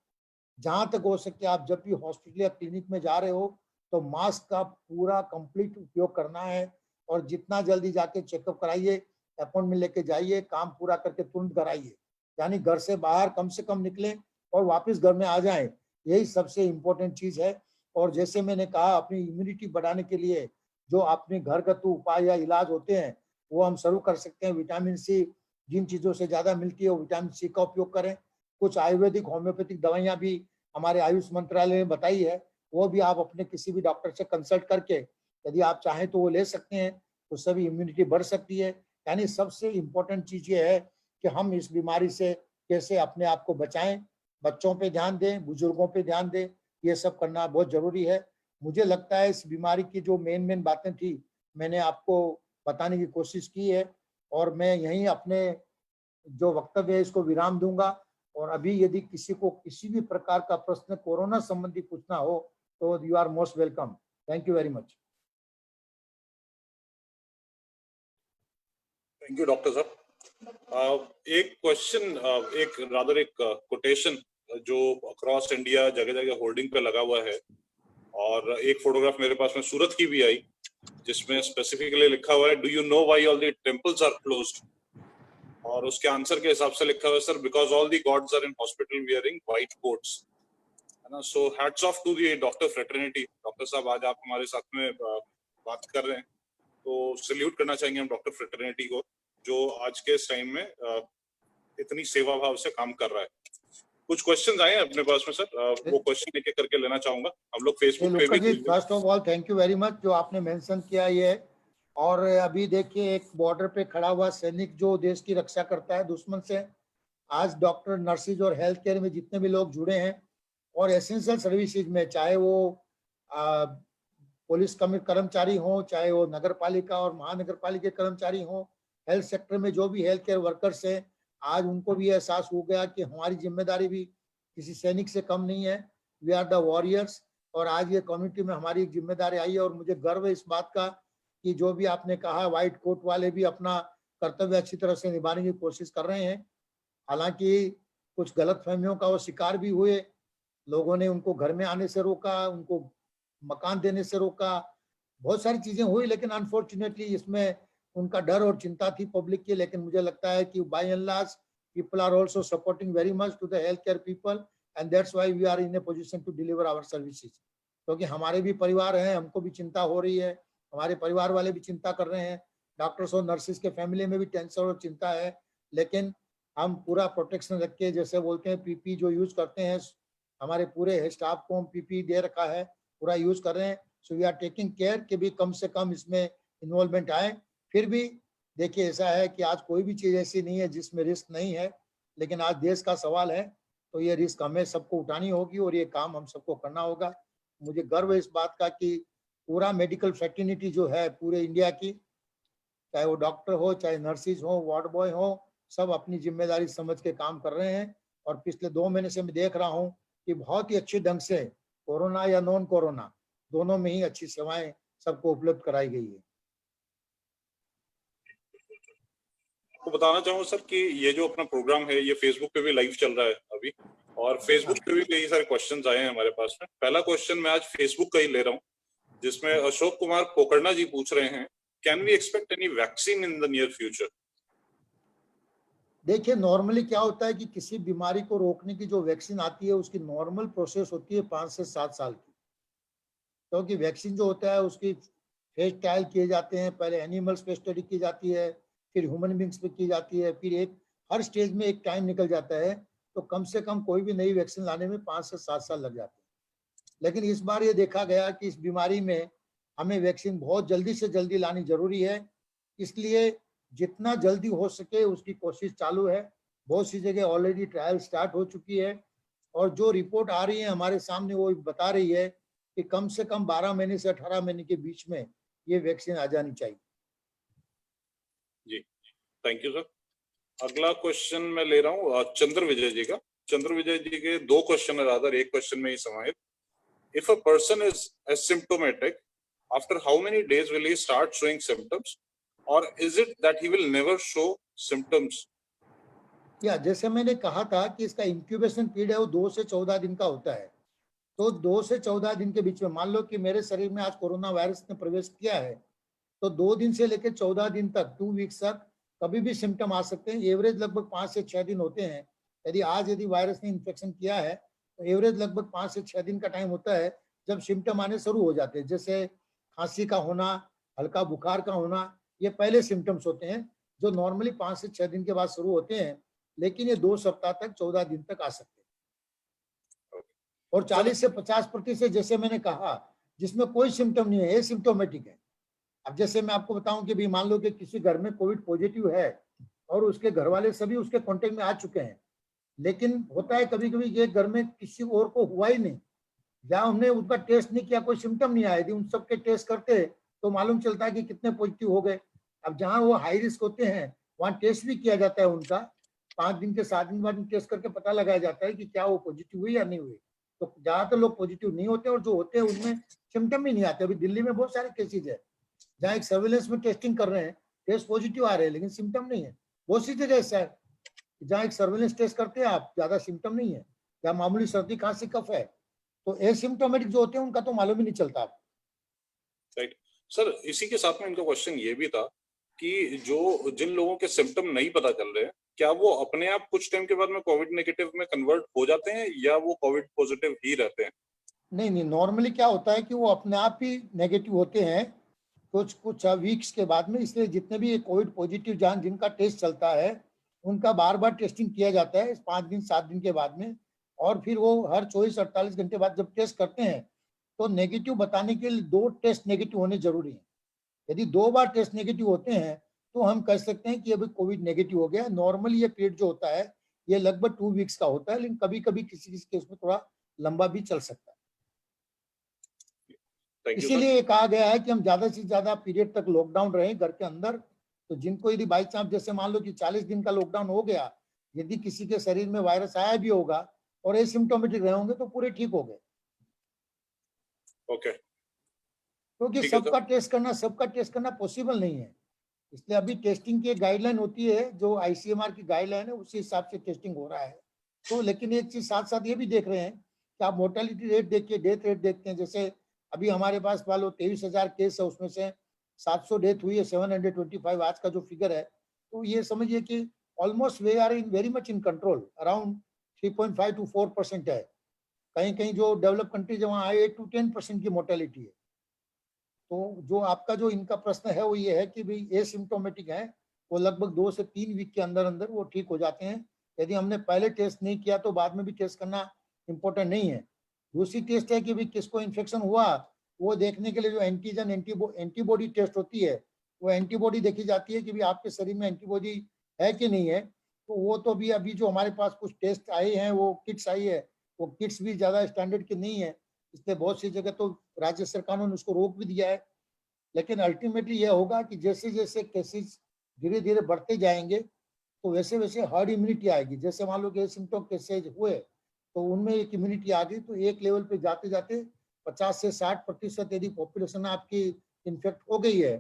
जहां तक हो सके आप जब भी हॉस्पिटल या क्लिनिक में जा रहे हो तो मास्क का पूरा कंप्लीट उपयोग करना है, और जितना जल्दी जाके चेकअप कराइए, अपॉइंटमेंट लेके जाइए, काम पूरा करके तुरंत घर आइए। यानी घर से बाहर कम से कम निकलें और वापस घर में आ जाएं, यही सबसे इम्पोर्टेंट चीज है। और जैसे मैंने कहा, अपनी इम्यूनिटी बढ़ाने के लिए जो अपने घरगथ्थु उपाय या इलाज होते हैं वो हम शुरू कर सकते हैं। विटामिन सी जिन चीजों से ज्यादा मिलती है वो विटामिन सी का उपयोग करें। कुछ आयुर्वेदिक होम्योपैथिक दवाइयां भी हमारे आयुष मंत्रालय ने बताई है, वो भी आप अपने किसी भी डॉक्टर से कंसल्ट करके यदि आप चाहें तो वो ले सकते हैं, तो सभी इम्यूनिटी बढ़ सकती है। यानी सबसे इम्पोर्टेंट चीज ये है कि हम इस बीमारी से कैसे अपने आप को बचाएं। बच्चों पे ध्यान दें, बुजुर्गों पे ध्यान दें, ये सब करना बहुत जरूरी है। मुझे लगता है इस बीमारी की जो मेन बातें थी मैंने आपको बताने की कोशिश की है, और मैं यहीं अपने जो वक्तव्य है इसको विराम दूंगा। और अभी यदि किसी को किसी भी प्रकार का प्रश्न कोरोना संबंधी पूछना हो तो you are most welcome. Thank you very much. Thank you doctor साहब। एक क्वेश्चन, एक रादर एक कोटेशन जो अक्रॉस इंडिया जगह जगह होर्डिंग पे लगा हुआ है, और एक फोटोग्राफ मेरे पास में सूरत की भी आई जिसमें स्पेसिफिकली लिखा हुआ है, do you know why all the temples are closed? और उसके आंसर के हिसाब से लिखा हुआ है, sir because all the gods are in hospital wearing white coats, है ना। So hats off to the doctor fraternity. Doctor साहब आज आप हमारे साथ में बात कर रहे हैं, तो सल्यूट करना चाहेंगे हम डॉक्टर फ्रेटर्निटी को, जो आज के इस टाइम में इतनी सेवा भाव से काम कर रहा है। कुछ क्वेश्चंस आए हैं अपने पास में सर, वो क्वेश्चन एक एक करके लेना चाहूंगा। हम लोग फेसबुक पे भी first of all thank you very much जो आपने मेंशन किया ये। और अभी देखिए एक बॉर्डर पे खड़ा हुआ सैनिक जो देश की रक्षा करता है दुश्मन से, आज डॉक्टर, नर्सिस और हेल्थ केयर में जितने भी लोग जुड़े हैं और एसेंशियल सर्विसेज में, चाहे वो पुलिस कर्मचारी हो, चाहे वो नगर पालिका और महानगर पालिका के कर्मचारी हो, हेल्थ सेक्टर में जो भी हेल्थ केयर वर्कर्स हैं, आज उनको भी एहसास हो गया कि हमारी जिम्मेदारी भी किसी सैनिक से कम नहीं है। We are the warriors. और आज ये कम्युनिटी में हमारी एक जिम्मेदारी आई है और मुझे गर्व है इस बात का कि जो भी आपने कहा, व्हाइट कोट वाले भी अपना कर्तव्य अच्छी तरह से निभाने की कोशिश कर रहे हैं। हालांकि कुछ गलत फहमियों का वो शिकार भी हुए, लोगों ने उनको घर में आने से रोका, उनको मकान देने से रोका, बहुत सारी चीजें हुई, लेकिन अनफॉर्चुनेटली इसमें उनका डर और चिंता थी पब्लिक की। लेकिन मुझे लगता है कि by and large people are also supporting very much to the healthcare people and that's why we are in a position to deliver our services। क्योंकि हमारे भी परिवार हैं, हमको भी चिंता हो रही है, हमारे परिवार वाले भी चिंता कर रहे हैं, डॉक्टर्स और नर्सिस के फैमिली में भी टेंशन और चिंता है। लेकिन हम पूरा प्रोटेक्शन रख के, जैसे बोलते हैं पीपी जो यूज करते हैं, हमारे पूरे स्टाफ को हम पीपी दे रखा है, पूरा यूज कर रहे हैं। So we are taking care कि भी कम से कम इसमें इन्वॉल्वमेंट आए। फिर भी देखिए ऐसा है कि आज कोई भी चीज ऐसी नहीं है जिसमें रिस्क नहीं है, लेकिन आज देश का सवाल है तो ये रिस्क हमें सबको उठानी होगी और ये काम हम सबको करना होगा। मुझे गर्व है इस बात का कि पूरा मेडिकल फ्रेटर्निटी जो है पूरे इंडिया की, चाहे वो डॉक्टर हो, चाहे नर्सिस हो, वार्ड बॉय हो, सब अपनी जिम्मेदारी समझ के काम कर रहे हैं। और पिछले 2 महीने से मैं देख रहा हूँ कि बहुत ही अच्छे ढंग से कोरोना या नॉन कोरोना दोनों में ही अच्छी सेवाएं सबको उपलब्ध कराई गई है। को बताना चाहूँ सर कि ये जो अपना प्रोग्राम है ये फेसबुक पे भी लाइव चल रहा है अभी, और फेसबुक पे भी कई सारे क्वेश्चंस आए हैं हमारे पास में। पहला क्वेश्चन मैं आज फेसबुक का ही ले रहा हूँ, जिसमें अशोक कुमार पोकरना जी पूछ रहे हैं, can we expect any vaccine in the near future? देखिए नॉर्मली क्या होता है कि किसी बीमारी को रोकने की जो वैक्सीन आती है उसकी नॉर्मल प्रोसेस होती है 5 से 7 साल की, क्योंकि वैक्सीन जो होता है उसकी फेज ट्रायल किए जाते हैं, पहले एनिमल्स पे स्टडी की जाती है, फिर ह्यूमन बींग्स पे की जाती है, फिर एक हर स्टेज में एक टाइम निकल जाता है। तो कम से कम कोई भी नई वैक्सीन लाने में 5 से 7 साल लग जाते हैं। लेकिन इस बार ये देखा गया कि इस बीमारी में हमें वैक्सीन बहुत जल्दी से जल्दी लानी जरूरी है, इसलिए जितना जल्दी हो सके उसकी कोशिश चालू है। बहुत सी जगह ऑलरेडी ट्रायल स्टार्ट हो चुकी है और जो रिपोर्ट आ रही है हमारे सामने वो बता रही है कि कम से कम 12 महीने से 18 महीने के बीच में ये वैक्सीन आ जानी चाहिए। जी थैंक यू सर। अगला क्वेश्चन मैं ले रहा हूँ चंद्र विजय जी का। चंद्र विजय जी के 2 क्वेश्चन है, रादर एक क्वेश्चन में ही समाहित। If a person is asymptomatic, after how many days will he start showing symptoms, और is it that he will never show symptoms? या जैसे मैंने कहा था कि इसका इंक्यूबेशन पीरियड है वो 2 से 14 दिन का होता है। तो 2 से 14 दिन के बीच में मान लो कि मेरे शरीर में आज कोरोना वायरस ने प्रवेश किया है, तो 2 दिन से लेकर 14 दिन तक 2 वीक्स तक कभी भी सिम्टम आ सकते हैं। एवरेज लगभग 5 से 6 दिन होते हैं। यदि वायरस ने इन्फेक्शन किया है तो एवरेज लगभग 5 से 6 दिन का टाइम होता है जब सिम्टम आने शुरू हो जाते हैं, जैसे खांसी का होना, हल्का बुखार का होना, ये पहले सिम्टम्स होते हैं जो नॉर्मली 5 से 6 दिन के बाद शुरू होते हैं, लेकिन ये 2 सप्ताह तक 14 दिन तक आ सकते हैं। और 40 से 50% जैसे मैंने कहा जिसमें कोई सिम्टम नहीं है, एसिम्प्टोमेटिक है। अब जैसे मैं आपको बताऊं कि भी मान लो कि किसी घर में कोविड पॉजिटिव है और उसके घर वाले सभी उसके कांटेक्ट में आ चुके हैं, लेकिन होता है कभी कभी ये घर में किसी और को हुआ ही नहीं या हमने उनका टेस्ट नहीं किया, कोई सिम्टम नहीं आया, यदि उन सबके टेस्ट करते तो मालूम चलता है कि कितने पॉजिटिव हो गए। अब जहाँ वो हाई रिस्क होते हैं वहाँ टेस्ट भी किया जाता है उनका, 5 दिन के 7 दिन बाद टेस्ट करके पता लगाया जाता है कि क्या वो पॉजिटिव हुई या नहीं हुई। तो ज्यादातर लोग पॉजिटिव नहीं होते और जो होते हैं उनमें सिम्टम ही नहीं आते। अभी दिल्ली में बहुत सारे केसेज है जहाँ एक सर्विलेंस में टेस्टिंग कर रहे हैं टेस्ट पॉजिटिव आ रहे हैं लेकिन सिम्टम नहीं है। बहुत सी जगह ऐसा है जहाँ एक सर्वेलेंस टेस्ट करते हैं आप, ज्यादा सिम्टम नहीं है, या मामूली सर्दी खांसी कफ है, तो एसिम्टोमेटिक जो होते हैं उनका तो मालूम ही नहीं चलता। राइट सर, इसी के साथ में इनका क्वेश्चन ये भी था कि जो जिन लोगों के सिम्टम नहीं पता चल रहे हैं, क्या वो अपने आप कुछ टाइम के बाद में कोविड नेगेटिव में कन्वर्ट हो जाते हैं या वो कोविड पॉजिटिव ही रहते हैं? नहीं नहीं, नॉर्मली क्या होता है कि वो अपने आप ही नेगेटिव होते हैं कुछ कुछ वीक्स के बाद में। इसलिए जितने भी कोविड पॉजिटिव जान जिनका टेस्ट चलता है उनका बार बार टेस्टिंग किया जाता है 5 दिन 7 दिन के बाद में, और फिर वो हर 24-48 घंटे बाद जब टेस्ट करते हैं तो नेगेटिव बताने के लिए 2 टेस्ट नेगेटिव होने जरूरी है। यदि 2 बार टेस्ट नेगेटिव होते हैं तो हम कह सकते हैं कि अभी कोविड नेगेटिव हो गया। नॉर्मली ये पीरियड जो होता है ये लगभग 2 वीक्स का होता है, लेकिन कभी कभी किसी किसी केस में थोड़ा लंबा भी चल सकता है। Thank you sir. इसीलिए कहा गया है कि हम ज्यादा से ज्यादा पीरियड तक लॉकडाउन रहे घर के अंदर। तो जिनको यदि बाई चांस जैसे मान लो कि 40 दिन का लॉकडाउन हो गया, यदि किसी के शरीर में वायरस आया भी होगा और एसिम्प्टोमेटिक रहे होंगे तो पूरे ठीक हो गए। ओके, क्योंकि ठीक है सर। सबका टेस्ट करना पॉसिबल नहीं है। इसलिए अभी टेस्टिंग की एक गाइडलाइन होती है जो आईसीएमआर की गाइडलाइन है, उसी हिसाब से टेस्टिंग हो रहा है। तो लेकिन एक चीज साथ साथ ये भी देख रहे हैं कि आप मोर्टेलिटी रेट देखिए, डेथ रेट देखते हैं। जैसे अभी हमारे पास वालों 23,000 केस है, उसमें से 700 डेथ हुई है, 725 आज का जो फिगर है। तो ये समझिए कि almost they are in very much in control, around 3.5 to 4% है। कहीं कहीं जो डेवलप कंट्रीज है वहाँ 8 to 10% की मोर्टेलिटी है। तो जो आपका जो इनका प्रश्न है वो ये है कि भाई एसिम्प्टोमेटिक है, वो लगभग 2 से 3 वीक के अंदर अंदर वो ठीक हो जाते हैं। यदि हमने पहले टेस्ट नहीं किया तो बाद में भी टेस्ट करना इम्पोर्टेंट नहीं है। दूसरी टेस्ट है कि भाई किसको इन्फेक्शन हुआ, वो देखने के लिए जो एंटीजन एंटीबॉडी टेस्ट होती है, वो एंटीबॉडी देखी जाती है कि भाई आपके शरीर में एंटीबॉडी है कि नहीं है। तो वो तो भी अभी जो हमारे पास कुछ टेस्ट आए हैं, वो किट्स आई है, वो किट्स भी ज्यादा स्टैंडर्ड की नहीं है, इसलिए बहुत सी जगह तो राज्य सरकारों ने उसको रोक भी दिया है। लेकिन अल्टीमेटली यह होगा कि जैसे जैसे केसेस धीरे धीरे बढ़ते जाएंगे तो वैसे वैसे हर्ड इम्यूनिटी आएगी। जैसे मान लो कि सिम्टम केसेज हुए तो उनमें एक इम्यूनिटी आ गई, तो एक लेवल पे जाते जाते 50 से 60% यदि पॉपुलेशन आपकी इन्फेक्ट हो गई है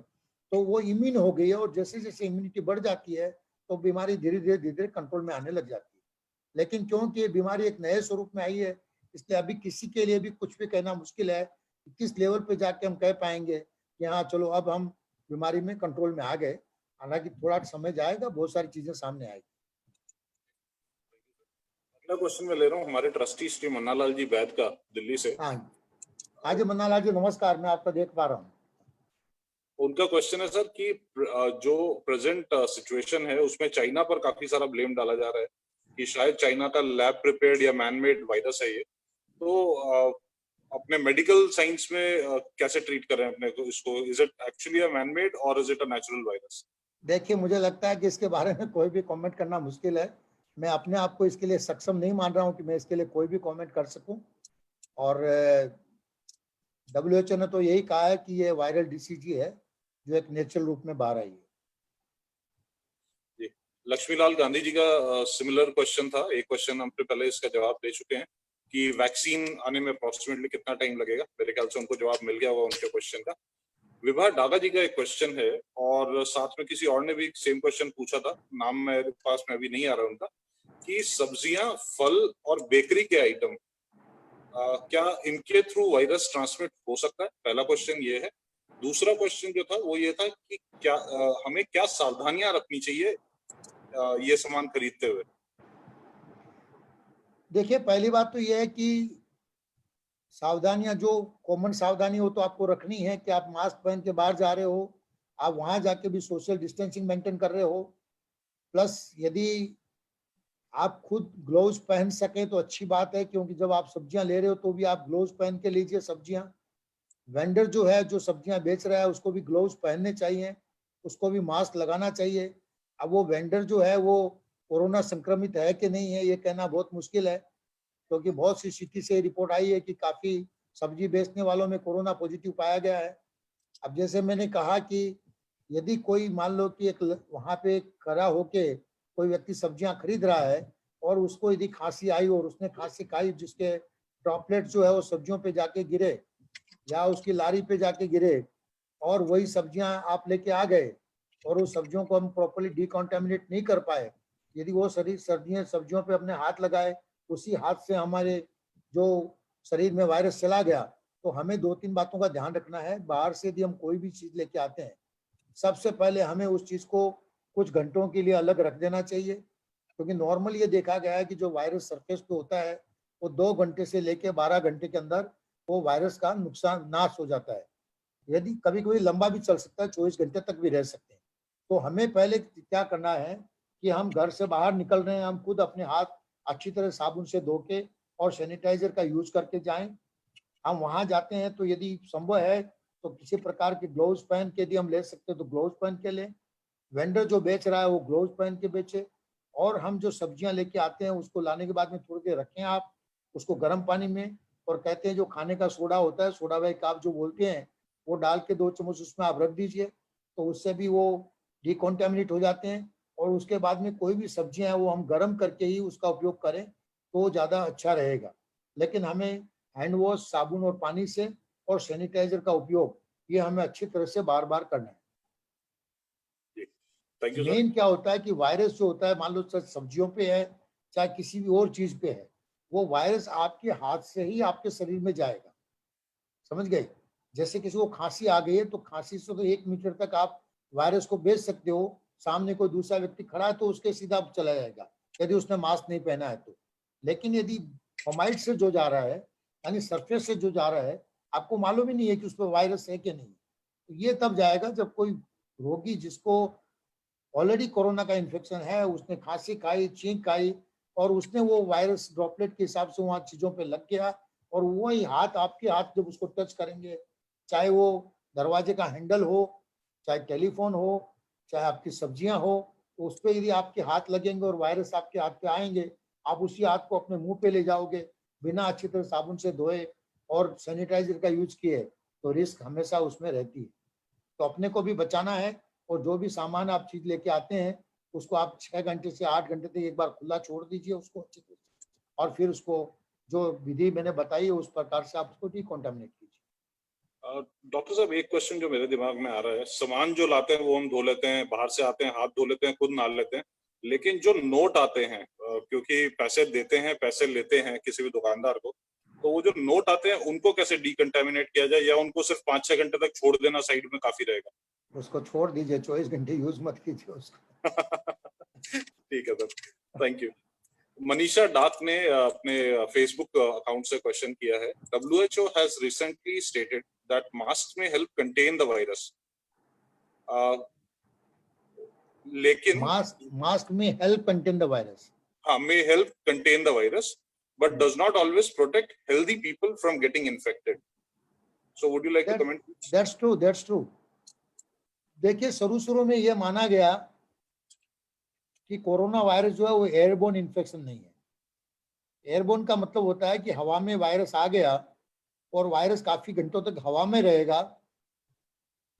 तो वो इम्यून हो गई है, और जैसे जैसे इम्यूनिटी बढ़ जाती है तो बीमारी धीरे धीरे कंट्रोल में आने लग जाती है। लेकिन क्योंकि ये बीमारी एक नए स्वरूप में आई है, इसलिए अभी किसी के लिए भी कुछ भी कहना मुश्किल है कि किस लेवल पे जाके हम कह पाएंगे कि हाँ चलो अब हम बीमारी में कंट्रोल में आ गए। हालांकि थोड़ा समय जाएगा, बहुत सारी चीजें सामने आएगी। अगला क्वेश्चन मैं ले रहा हूँ हमारे ट्रस्टी श्री मन्नालाल जी बैद का, दिल्ली से। हाँ जी मन्नालाल जी नमस्कार, मैं आपका देख पा रहा हूँ। उनका क्वेश्चन है सर कि जो प्रेजेंट सिचुएशन है उसमें चाइना पर काफी सारा ब्लेम डाला जा रहा है कि शायद चाइना का लैब प्रिपेयर्ड या मैनमेड वायरस है ये। तो अपने मेडिकल साइंस में कैसे ट्रीट करें अपने को इसको? Is it actually a manmade और is it a natural virus? देखिए मुझे लगता है कि इसके बारे में कोई भी कमेंट करना मुश्किल है। मैं अपने आप को इसके लिए सक्षम नहीं मान रहा हूँ कि मैं इसके लिए कोई भी कमेंट कर सकूं। और WHO ने तो यही कहा है कि ये वायरल डिसीज ही है जो एक नेचुरल रूप में बाहर आई है। जी, लक्ष्मीलाल गांधी जी का सिमिलर क्वेश्चन था। एक क्वेश्चन हम पहले इसका जवाब दे चुके हैं कि वैक्सीन आने में अप्रोक्सीमेटली कितना टाइम लगेगा। मेरे ख्याल से उनको जवाब मिल गया होगा उनके क्वेश्चन का। विभा डागा जी का एक क्वेश्चन है और साथ में किसी और ने भी सेम क्वेश्चन पूछा था, नाम मेरे पास में अभी नहीं आ रहा उनका, कि सब्जियां, फल और बेकरी के आइटम क्या इनके थ्रू वायरस ट्रांसमिट हो सकता है? पहला क्वेश्चन ये है। दूसरा क्वेश्चन जो था वो ये था कि क्या हमें क्या सावधानियां रखनी चाहिए ये सामान खरीदते हुए? देखिए पहली बात तो यह है कि सावधानियां जो कॉमन सावधानी हो तो आपको रखनी है कि आप मास्क पहन के बाहर जा रहे हो, आप वहां जाके भी सोशल डिस्टेंसिंग मेंटेन कर रहे हो। प्लस यदि आप खुद ग्लोव्स पहन सके तो अच्छी बात है, क्योंकि जब आप सब्जियां ले रहे हो तो भी आप ग्लोव्स पहन के लीजिए सब्जियां। वेंडर जो है जो सब्जियां बेच रहा है उसको भी ग्लोव्स पहनने चाहिए, उसको भी मास्क लगाना चाहिए। अब वो वेंडर जो है वो कोरोना संक्रमित है कि नहीं है ये कहना बहुत मुश्किल है, क्योंकि बहुत सी सिटी से रिपोर्ट आई है कि काफी सब्जी बेचने वालों में कोरोना पॉजिटिव पाया गया है। अब जैसे मैंने कहा कि यदि कोई मान लो कि एक वहां पे खड़ा होके कोई व्यक्ति सब्जियां खरीद रहा है और उसको यदि खांसी आई और उसने खांसी खाई, जिसके ड्रॉपलेट जो है वो सब्जियों पे जाके गिरे या उसकी लारी पे जाके गिरे और वही सब्जियां आप लेके आ गए और उस सब्जियों को हम प्रॉपर्ली डिकॉन्टेमिनेट नहीं कर पाए, यदि वो सब्जियों पे अपने हाथ लगाए, उसी हाथ से हमारे जो शरीर में वायरस चला गया, तो हमें 2-3 बातों का ध्यान रखना है। बाहर से यदि हम कोई भी चीज लेके आते हैं, सबसे पहले हमें उस चीज को कुछ घंटों के लिए अलग रख देना चाहिए, क्योंकि नॉर्मल ये देखा गया है कि जो वायरस सरफेस पे होता है वो 2 घंटे से लेके 12 घंटे के अंदर वो वायरस का नुकसान नाश हो जाता है। यदि कभी कभी लंबा भी चल सकता है, 24 घंटे तक भी रह सकते हैं। तो हमें पहले क्या करना है कि हम घर से बाहर निकल रहे हैं, हम खुद अपने हाथ अच्छी तरह साबुन से धो के और सैनिटाइजर का यूज करके जाएं। हम वहां जाते हैं तो यदि संभव है तो किसी प्रकार के ग्लोव्स पहन के, यदि हम ले सकते हैं तो ग्लोव्स पहन के लें। वेंडर जो बेच रहा है वो ग्लोव्स पहन के बेचे। और हम जो सब्जियां लेके आते हैं उसको लाने के बाद में थोड़ी देर रखें आप उसको गर्म पानी में, और कहते हैं जो खाने का सोडा होता है, सोडा बाइक आप जो बोलते हैं, वो डाल के 2 चम्मच उसमें आप रख दीजिए, तो उससे भी वो डिकॉन्टेमिनेट हो जाते हैं। और उसके बाद में कोई भी सब्जियां हैं वो हम गर्म करके ही उसका उपयोग करें तो ज़्यादा अच्छा रहेगा। लेकिन हमें हैंड वॉश, साबुन और पानी से और सैनिटाइजर का उपयोग ये हमें अच्छी तरह से बार बार करना है। Thank you sir. मेन क्या होता है कि वायरस जो होता है, मान लो सब्जियों पे है चाहे किसी भी और चीज पे है, वो वायरस आपके हाथ से ही आपके शरीर में जाएगा, समझ गए। जैसे किसी को खांसी आ गई है तो खांसी से तो 1 मीटर तक आप वायरस को बेच सकते हो, सामने कोई दूसरा व्यक्ति खड़ा है तो उसके सीधा चला जाएगा यदि उसने मास्क नहीं पहना है तो। लेकिन यदि फोमाइट से जो जा रहा है, यानी सरफेस से जो जा रहा है, आपको मालूम ही नहीं है कि उस पर वायरस है कि नहीं, तो ये तब जाएगा जब कोई रोगी जिसको ऑलरेडी कोरोना का इन्फेक्शन है, उसने खांसी खाई, छींक खाई और उसने वो वायरस ड्रॉपलेट के हिसाब से वहां चीजों पे लग गया, और वही हाथ, आपके हाथ जब उसको टच करेंगे, चाहे वो दरवाजे का हैंडल हो, चाहे टेलीफोन हो, चाहे आपकी सब्जियां हो, तो उस पर यदि आपके हाथ लगेंगे और वायरस आपके हाथ पे आएंगे, आप उसी हाथ को अपने मुंह पे ले जाओगे बिना अच्छी तरह साबुन से धोए और सैनिटाइजर का यूज किए, तो रिस्क हमेशा उसमें रहती है। तो अपने को भी बचाना है, और जो भी सामान आप चीज लेके आते हैं उसको आप 6 घंटे से 8 घंटे तक एक बार खुला छोड़ दीजिए उसको अच्छी तरह से, और फिर उसको जो विधि मैंने बताई है उस प्रकार से आप उसको डिकॉन्टामिनेट कीजिए। डॉक्टर साहब, एक क्वेश्चन जो मेरे दिमाग में आ रहा है, सामान जो लाते हैं वो हम धो लेते हैं, बाहर से आते हैं हाथ धो लेते हैं, खुद नहा लेते हैं, लेकिन जो नोट आते हैं, क्योंकि पैसे देते हैं, पैसे लेते हैं किसी भी दुकानदार को, तो वो जो नोट आते हैं उनको कैसे डिकंटामिनेट किया जाए, या उनको सिर्फ 5-6 घंटे तक छोड़ देना साइड में काफी रहेगा? उसको छोड़ दीजिए, 24 घंटे यूज मत कीजिए उसको। ठीक है सर, थैंक यू। मनीषा डाक ने अपने फेसबुक अकाउंट से क्वेश्चन किया है, WHO has recently stated that masks may help contain the virus. लेकिन मास्क में हेल्प कंटेन द वायरस, हाँ, may help contain the virus, but does not always protect healthy people from getting infected. So would you like to comment? That's true. देखिए, शुरू में ये माना गया कि कोरोना वायरस जो है वो एयरबोर्न इन्फेक्शन नहीं है। एयरबोर्न का मतलब होता है कि हवा में वायरस आ गया और वायरस काफी घंटों तक हवा में रहेगा,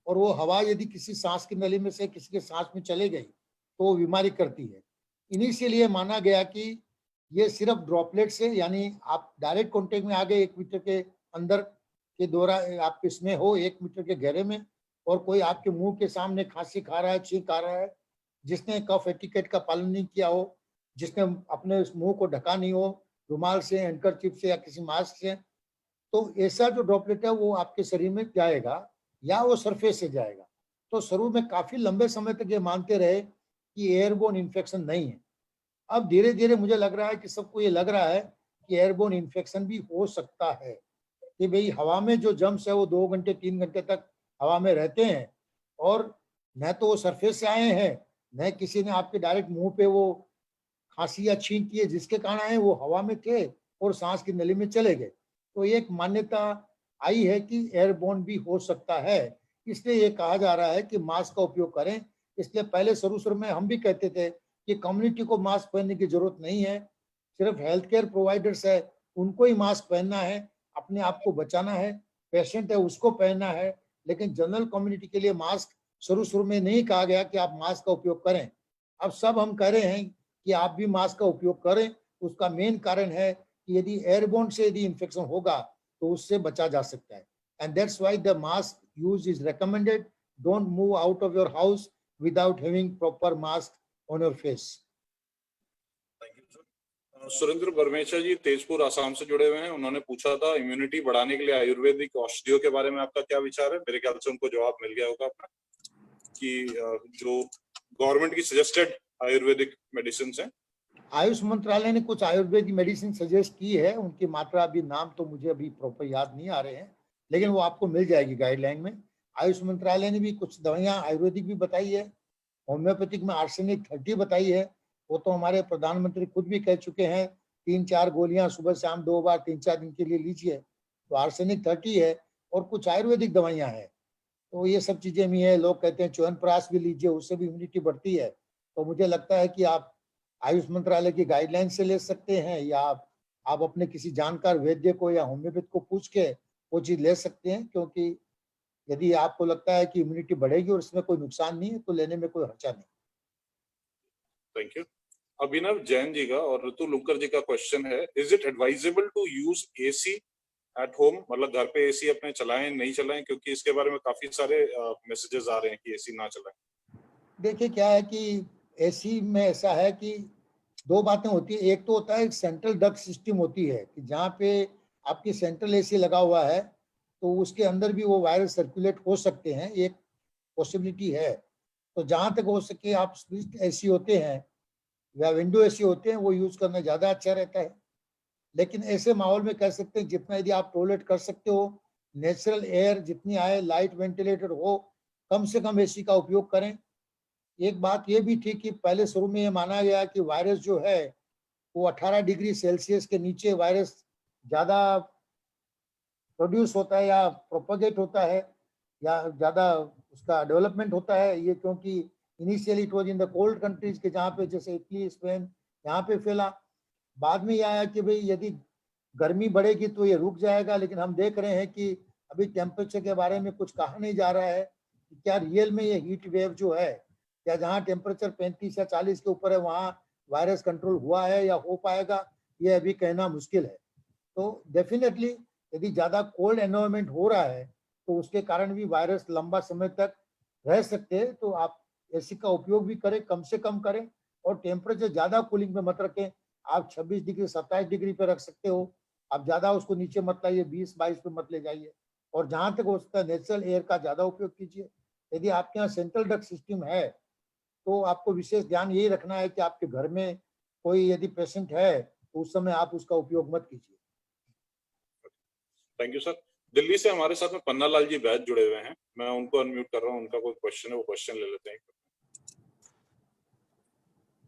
और वो हवा यदि किसी सांस की नली में से किसी के सांस में चले गई तो वो बीमारी करती है। इनिशियली ये माना गया कि ये सिर्फ ड्रॉपलेट से, यानी आप डायरेक्ट कॉन्टेक्ट में आ गए 1 मीटर के अंदर के दौरा आप इसमें हो, 1 मीटर के गहरे में, और कोई आपके मुंह के सामने खांसी खा रहा है, छींक आ रहा है, जिसने कफ एटिकेट का पालन नहीं किया हो, जिसने अपने मुंह को ढका नहीं हो रुमाल से, हैंडकरचीफ से या किसी मास्क से, तो ऐसा जो ड्रॉपलेट है वो आपके शरीर में जाएगा या वो सरफेस से जाएगा। तो शुरू में काफी लंबे समय तक ये मानते रहे कि एयरबोर्न इन्फेक्शन नहीं है। अब धीरे धीरे मुझे लग रहा है कि सबको ये लग रहा है कि एयरबोर्न इन्फेक्शन भी हो सकता है, कि भाई हवा में जो जम्स है वो 2 घंटे 3 घंटे तक हवा में रहते हैं, और न तो वो सरफेस से आए हैं, न किसी ने आपके डायरेक्ट मुंह पे वो खांसी या छींक की है जिसके कारण आए, वो हवा में थे और सांस की नली में चले गए। तो एक मान्यता आई है कि एयरबोर्न भी हो सकता है, इसलिए ये कहा जा रहा है कि मास्क का उपयोग करें। इसलिए पहले शुरू में हम भी कहते थे कि कम्युनिटी को मास्क पहनने की जरूरत नहीं है, सिर्फ हेल्थ केयर प्रोवाइडर्स है उनको ही मास्क पहनना है, अपने आप को बचाना है, पेशेंट है उसको पहनना है, लेकिन जनरल कम्युनिटी के लिए मास्क शुरू में नहीं कहा गया कि आप मास्क का उपयोग करें। अब सब हम कह रहे हैं कि आप भी मास्क का उपयोग करें। उसका मेन कारण है कि यदि एयरबोर्न से यदि इन्फेक्शन होगा तो उससे बचा जा सकता है, and that's why the mask use is recommended. Don't move out of your house without having proper mask on your face. Thank you sir. Surendra Barmecha ji Tezpur Assam से जुड़े हुए हैं। उन्होंने पूछा था इम्यूनिटी बढ़ाने के लिए आयुर्वेदिक औषधियों के बारे में आपका क्या विचार है। मेरे ख्याल से उनको जवाब मिल गया होगा अपना कि जो गवर्नमेंट की सजेस्टेड आयुर्वेदिक मेडिसिन हैं। आयुष मंत्रालय ने कुछ आयुर्वेदिक मेडिसिन सजेस्ट की है, उनकी मात्रा अभी नाम तो मुझे अभी प्रॉपर याद नहीं आ रहे हैं, लेकिन वो आपको मिल जाएगी गाइडलाइन में। आयुष मंत्रालय ने भी कुछ दवाइयां आयुर्वेदिक भी बताई है, होम्योपैथिक में आर्सेनिक 30 बताई है। वो तो हमारे प्रधानमंत्री खुद भी कह चुके हैं 3-4 गोलियां सुबह शाम 2 बार 3-4 दिन के लिए लीजिए, तो आर्सेनिक 30 है। और कुछ आयुर्वेदिक दवाइयां हैं, तो ये सब चीजें भी है। लोग कहते हैं च्यवनप्राश भी लीजिए, उससे भी इम्यूनिटी बढ़ती है। तो मुझे लगता है कि आप आयुष मंत्रालय की गाइडलाइन से ले सकते हैं, या आप अपने किसी जानकार वैद्य को या होम्योपैथ को पूछ के वो चीज ले सकते हैं, क्योंकि यदि आपको लगता है कि इम्यूनिटी बढ़ेगी और इसमें कोई नुकसान नहीं है तो लेने में कोई हर्चा नहीं। Thank you. अभिनव जैन जी का और ऋतु लुंकर जी का क्वेश्चन है, is it advisable to use AC at home, मतलब घर पे एसी अपने चलाएं नहीं चलाएं, क्योंकि इसके बारे में काफी सारे मैसेजेस आ रहे हैं कि एसी ना चलाएं। देखिए क्या है कि एसी में ऐसा है कि दो बातें होती है। एक तो होता है एक सेंट्रल डक्ट सिस्टम होती है कि जहाँ पे आपकी सेंट्रल एसी लगा हुआ है, तो उसके अंदर भी वो वायरस सर्कुलेट हो सकते हैं, एक पॉसिबिलिटी है। तो जहाँ तक हो सके आप स्प्लिट एसी होते हैं या विंडो एसी होते हैं वो यूज करना ज़्यादा अच्छा रहता है। लेकिन ऐसे माहौल में कह सकते हैं जितना यदि आप टॉयलेट कर सकते हो, नेचुरल एयर जितनी आए, लाइट वेंटिलेटर हो, कम से कम एसी का उपयोग करें। एक बात ये भी थी कि पहले शुरू में ये माना गया कि वायरस जो है वो 18 डिग्री सेल्सियस के नीचे वायरस ज़्यादा प्रोड्यूस होता है या प्रोपोगेट होता है या ज़्यादा उसका डेवलपमेंट होता है। ये क्योंकि initially it was in the cold countries के, जहाँ पे जैसे इटली, स्पेन, यहाँ पे फैला। बाद में ये आया कि भाई यदि गर्मी बढ़ेगी तो ये रुक जाएगा, लेकिन हम देख रहे हैं कि अभी टेम्परेचर के बारे में कुछ कहा नहीं जा रहा है कि क्या रियल में ये हीट वेव जो है, क्या जहाँ टेम्परेचर 35 या 40 के ऊपर है वहाँ वायरस कंट्रोल हुआ है या हो पाएगा, ये अभी कहना मुश्किल है। तो डेफिनेटली यदि ज़्यादा कोल्ड एनवायरनमेंट हो रहा है तो उसके कारण भी वायरस लंबा समय तक रह सकते हैं। तो आप एसी का उपयोग भी करें, कम से कम करें, और टेम्परेचर ज़्यादा कूलिंग में मत रखें। आप 26 डिग्री 27 डिग्री पे रख सकते हो, आप ज़्यादा उसको नीचे मत लाइए, 20-22 पे मत ले जाइए। और जहाँ तक हो सकता है नेचुरल एयर का ज़्यादा उपयोग कीजिए। यदि आपके यहाँ सेंट्रल डक्ट सिस्टम है तो आपको विशेष ध्यान यही रखना है कि आपके घर में कोई यदि पेशेंट है तो उस समय आप उसका उपयोग मत कीजिए। Thank you sir. दिल्ली से हमारे साथ में पन्ना लाल जी बैच जुड़े हुए हैं, मैं उनको अनम्यूट कर रहा हूँ। उनका कोई क्वेश्चन है, वो क्वेश्चन ले लेते हैं।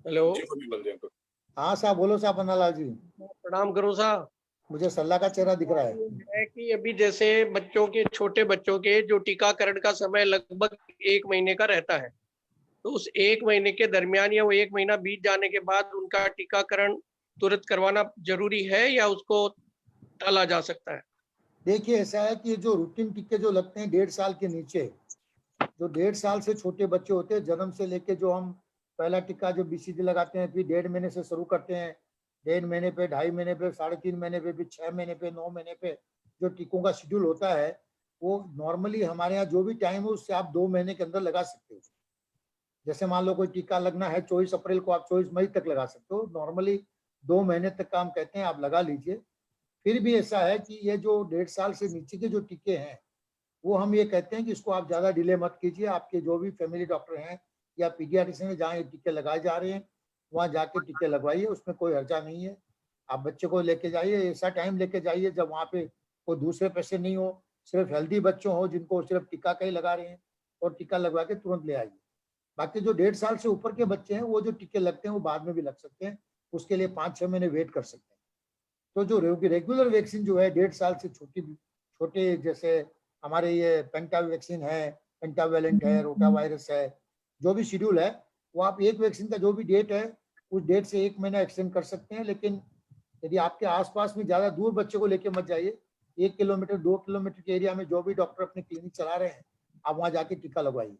हेलो जी बोलिए जी अंकल। हाँ साहब, बोलो साहब पन्ना लाल जी। प्रणाम करूं साहब। मुझे सल्ला का चेहरा दिख रहा है। है कि अभी जैसे बच्चों के, छोटे बच्चों के जो टीकाकरण का समय लगभग 1 महीने का रहता है, तो उस 1 महीने के दरमियान या वो 1 महीना बीत जाने के बाद उनका टीकाकरण तुरंत करवाना जरूरी है या उसको टाला जा सकता है? देखिए ऐसा है कि जो रूटीन टीके जो लगते हैं 1.5 साल के नीचे, जो 1.5 साल से छोटे बच्चे होते हैं, जन्म से लेके जो हम पहला टीका जो बीसीजी लगाते हैं, फिर 1.5 महीने से शुरू करते हैं, 1.5 महीने पे, 2.5 महीने पे, 3.5 महीने पे, फिर 6 महीने पे, 9 महीने पे जो टीकों का शेड्यूल होता है, वो नॉर्मली हमारे यहाँ जो भी टाइम है उससे आप 2 महीने के अंदर लगा सकते हो। जैसे मान लो कोई टीका लगना है 24 अप्रैल को, आप 24 मई तक लगा सकते हो। नॉर्मली 2 महीने तक का हम कहते हैं, आप लगा लीजिए। फिर भी ऐसा है कि ये जो 1.5 साल से नीचे के जो टीके हैं वो हम ये कहते हैं कि इसको आप ज़्यादा डिले मत कीजिए। आपके जो भी फैमिली डॉक्टर हैं या पीडियाट्रिशियन है जहाँ ये टीके लगाए जा रहे हैं वहाँ जाके टीके लगवाइए, उसमें कोई हर्जा नहीं है। आप बच्चे को लेके जाइए, ऐसा टाइम लेके जाइए जब वहाँ पे कोई दूसरे पेशेंट नहीं हो, सिर्फ हेल्दी बच्चों हो जिनको सिर्फ टीका का ही लगा रहे हैं, और टीका लगवा के तुरंत ले आइए। बाकी जो 1.5 साल से ऊपर के बच्चे हैं वो जो टीके लगते हैं वो बाद में भी लग सकते हैं, उसके लिए 5-6 महीने वेट कर सकते हैं। तो जो रेगुलर वैक्सीन जो है 1.5 साल से छोटे, जैसे हमारे ये पेंटा वैक्सीन है, पेंटावेलेंट है, रोटा वायरस है, जो भी शेड्यूल है वो आप एक वैक्सीन का जो भी डेट है उस डेट से 1 महीना एक्सटेंड कर सकते हैं। लेकिन यदि आपके आसपास में ज़्यादा दूर बच्चे को लेके मत जाइए, 1 किलोमीटर 2 किलोमीटर के एरिया में जो भी डॉक्टर अपने क्लिनिक चला रहे हैं आप वहाँ जाके टीका लगवाइए।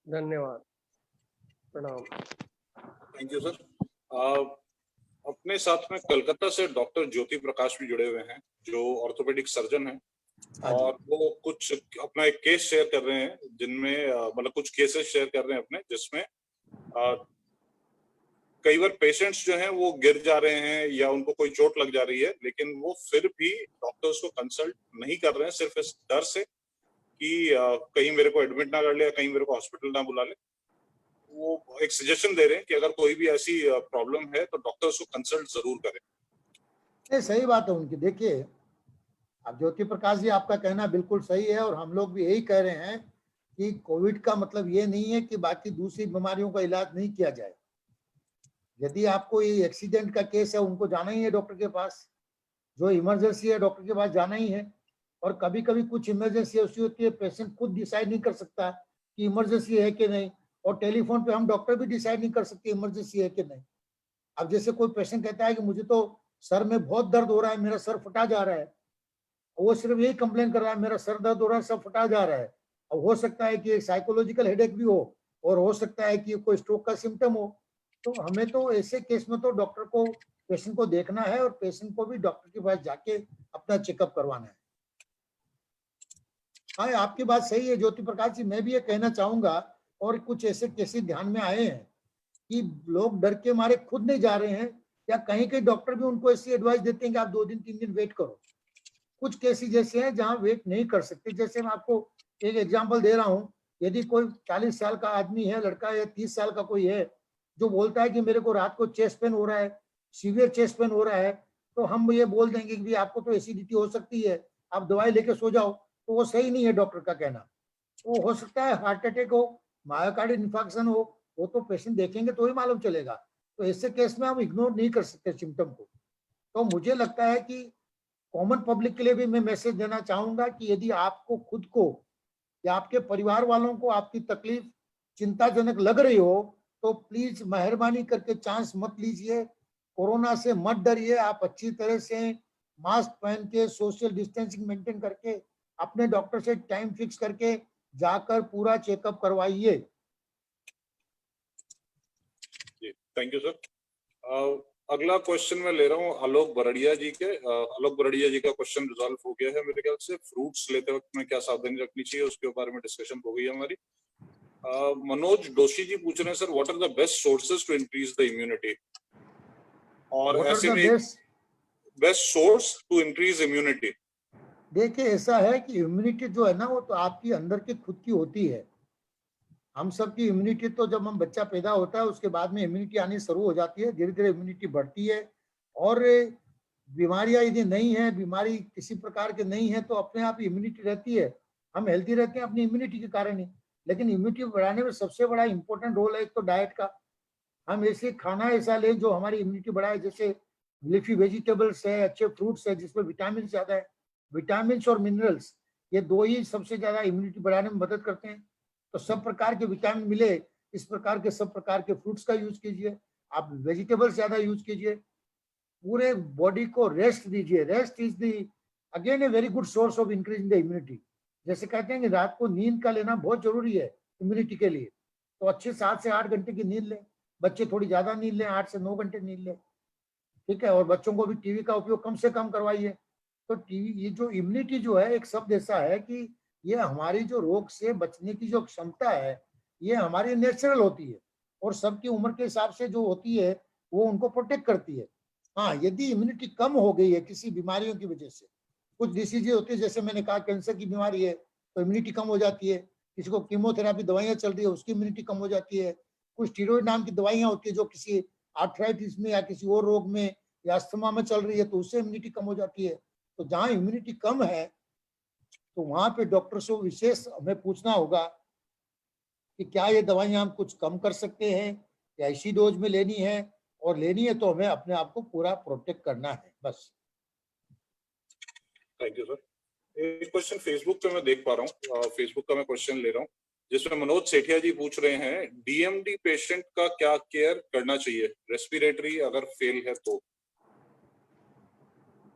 धन्यवाद, प्रणाम। Thank you sir. अपने साथ में कलकत्ता से डॉक्टर ज्योति प्रकाश भी जुड़े हुए हैं, जो ऑर्थोपेडिक सर्जन हैं। हाँ जी। और वो कुछ अपना एक केस शेयर कर रहे हैं जिनमें मतलब कुछ केसेस शेयर कर रहे हैं अपने, जिसमें कई बार पेशेंट्स जो हैं वो गिर जा रहे हैं या उनको कोई चोट लग जा रही है, लेकिन वो फिर भी डॉक्टर्स को कंसल्ट नहीं कर रहे हैं, सिर्फ इस डर से कि कहीं मेरे को एडमिट ना कर ले, कहीं मेरे को हॉस्पिटल ना बुला ले। वो एक सजेशन दे रहे हैं कि अगर कोई भी ऐसी प्रॉब्लम है तो डॉक्टर्स को कंसल्ट जरूर करें। ये सही बात है उनकी। देखिए, अब ज्योति प्रकाश जी, आपका कहना बिल्कुल सही है और हम लोग भी यही कह रहे हैं कि कोविड का मतलब ये नहीं है कि बाकी दूसरी बीमारियों का इलाज नहीं किया जाए। यदि आपको ये एक्सीडेंट का केस है, उनको जाना ही है डॉक्टर के पास। जो इमरजेंसी है, डॉक्टर के पास जाना ही है। और कभी कभी कुछ इमरजेंसी ऐसी होती है, पेशेंट खुद डिसाइड नहीं कर सकता कि इमरजेंसी है कि नहीं, और टेलीफोन पे हम डॉक्टर भी डिसाइड नहीं कर सकते इमरजेंसी है कि नहीं। अब जैसे कोई पेशेंट कहता है कि मुझे तो सर में बहुत दर्द हो रहा है, मेरा सर फटा जा रहा है, वो सिर्फ यही कंप्लेन कर रहा है मेरा सर दर्द हो रहा है, सब फटा जा रहा है। अब हो सकता है कि साइकोलॉजिकल हेडेक भी हो, और हो सकता है कि कोई स्ट्रोक का सिम्टम हो। तो हमें तो ऐसे केस में तो डॉक्टर को पेशेंट को देखना है, और पेशेंट को भी डॉक्टर के पास जाके अपना चेकअप करवाना है। हाँ, आपकी बात सही है ज्योति प्रकाश जी। मैं भी ये कहना चाहूंगा, और कुछ ऐसे केसेस ध्यान में आए हैं कि लोग डर के मारे खुद नहीं जा रहे हैं, या कहीं कहीं डॉक्टर भी उनको ऐसी एडवाइस देते हैं कि आप 2 दिन 3 दिन वेट करो। कुछ केसेस जैसे हैं जहां वेट नहीं कर सकते। जैसे मैं आपको एक एग्जांपल दे रहा हूं, यदि कोई 40 साल का आदमी है, लड़का, या 30 साल का कोई है, जो बोलता है कि मेरे को रात को चेस्ट पेन हो रहा है, सीवियर चेस्ट पेन हो रहा है, तो हम ये बोल देंगे कि आपको तो एसिडिटी हो सकती है, आप दवाई लेके सो जाओ। तो वो सही नहीं है डॉक्टर का कहना। वो हो सकता है हार्ट अटैक हो, मायोकार्डियल इन्फेक्शन हो, वो तो पेशेंट देखेंगे तो ही मालूम चलेगा। तो ऐसे केस में हम इग्नोर नहीं कर सकते सिम्टम को। तो मुझे लगता है कि कॉमन पब्लिक के लिए भी मैं मैसेज देना चाहूंगा कि यदि आपको खुद को या आपके परिवार वालों को आपकी तकलीफ चिंताजनक लग रही हो, तो प्लीज मेहरबानी करके चांस मत लीजिए, कोरोना से मत डरिए। आप अच्छी तरह से मास्क पहन के, सोशल डिस्टेंसिंग मेंटेन करके, अपने डॉक्टर से टाइम फिक्स करके जाकर पूरा चेकअप करवाइए। Thank you sir. अगला क्वेश्चन मैं ले रहा हूँ आलोक बरड़िया जी के। आलोक बरड़िया जी का क्वेश्चन रिजॉल्व हो गया है मेरे ख्याल से। फ्रूट्स लेते वक्त में क्या सावधानी रखनी चाहिए, उसके बारे में डिस्कशन हो गई है हमारी। मनोज दोषी जी पूछ रहे हैं, sir what are the best sources to increase the immunity, और ऐसे में best source to increase immunity. देखिए, ऐसा है कि इम्यूनिटी जो है ना, वो तो आपकी अंदर की खुद की होती है। हम सब की इम्यूनिटी तो जब हम बच्चा पैदा होता है उसके बाद में इम्यूनिटी आनी शुरू हो जाती है, धीरे धीरे इम्यूनिटी बढ़ती है। और बीमारियां यदि नहीं है, बीमारी किसी प्रकार के नहीं है, तो अपने आप इम्यूनिटी रहती है। हम हेल्थी रहते हैं अपनी इम्यूनिटी के कारण ही। लेकिन इम्यूनिटी बढ़ाने में सबसे बड़ा इंपॉर्टेंट रोल है एक तो डाइट का। हम ऐसे खाना ऐसा लें जो हमारी इम्यूनिटी बढ़ाए, जैसे लीफी वेजिटेबल्स है, अच्छे फ्रूट्स है जिसमें विटामिन ज्यादा है। विटामिन और मिनरल्स, ये दो ही सबसे ज्यादा इम्यूनिटी बढ़ाने में मदद करते हैं। तो सब प्रकार के विटामिन मिले, इस प्रकार के सब प्रकार के फ्रूट्स का यूज कीजिए, आप वेजिटेबल्स ज्यादा यूज कीजिए, पूरे बॉडी को रेस्ट दीजिए। Rest is the again a very good source of increasing the immunity. जैसे कहते हैं कि रात को नींद का लेना बहुत जरूरी है इम्यूनिटी के लिए, तो अच्छे 7 से 8 घंटे की नींद लें। बच्चे थोड़ी ज्यादा नींद लें, 8 से 9 घंटे नींद लें, ठीक है। और बच्चों को भी टीवी का उपयोग कम से कम करवाइए। तो टीवी, ये जो इम्यूनिटी जो है, एक शब्द ऐसा है कि ये हमारी जो रोग से बचने की जो क्षमता है, ये हमारी नेचुरल होती है, और सबकी उम्र के हिसाब से जो होती है वो उनको प्रोटेक्ट करती है। हाँ, यदि इम्यूनिटी कम हो गई है किसी बीमारियों की वजह से, कुछ डिसीजेज होती है, जैसे मैंने कहा कैंसर की बीमारी है तो इम्यूनिटी कम हो जाती है, किसी को कीमोथेरेपी दवाइयां चल रही है उसकी इम्यूनिटी कम हो जाती है, कुछ स्टीरॉयड नाम की दवाइयां होती है जो किसी आर्थराइटिस में या किसी और रोग में या अस्थमा में चल रही है, तो उससे इम्यूनिटी कम हो जाती है। तो जहाँ इम्यूनिटी कम है तो वहां पे डॉक्टर से विशेष हमें पूछना होगा कि क्या ये दवाइयां हम कुछ कम कर सकते हैं या इसी डोज में लेनी है, और लेनी है तो हमें अपने आप को पूरा प्रोटेक्ट करना है, बस। Thank you sir. एक क्वेश्चन फेसबुक पे मैं देख पा रहा हूँ, फेसबुक का मैं क्वेश्चन ले रहा हूँ, जिसमें मनोज सेठिया जी पूछ रहे हैं डीएमडी पेशेंट का क्या केयर करना चाहिए, रेस्पिरेटरी अगर फेल है तो।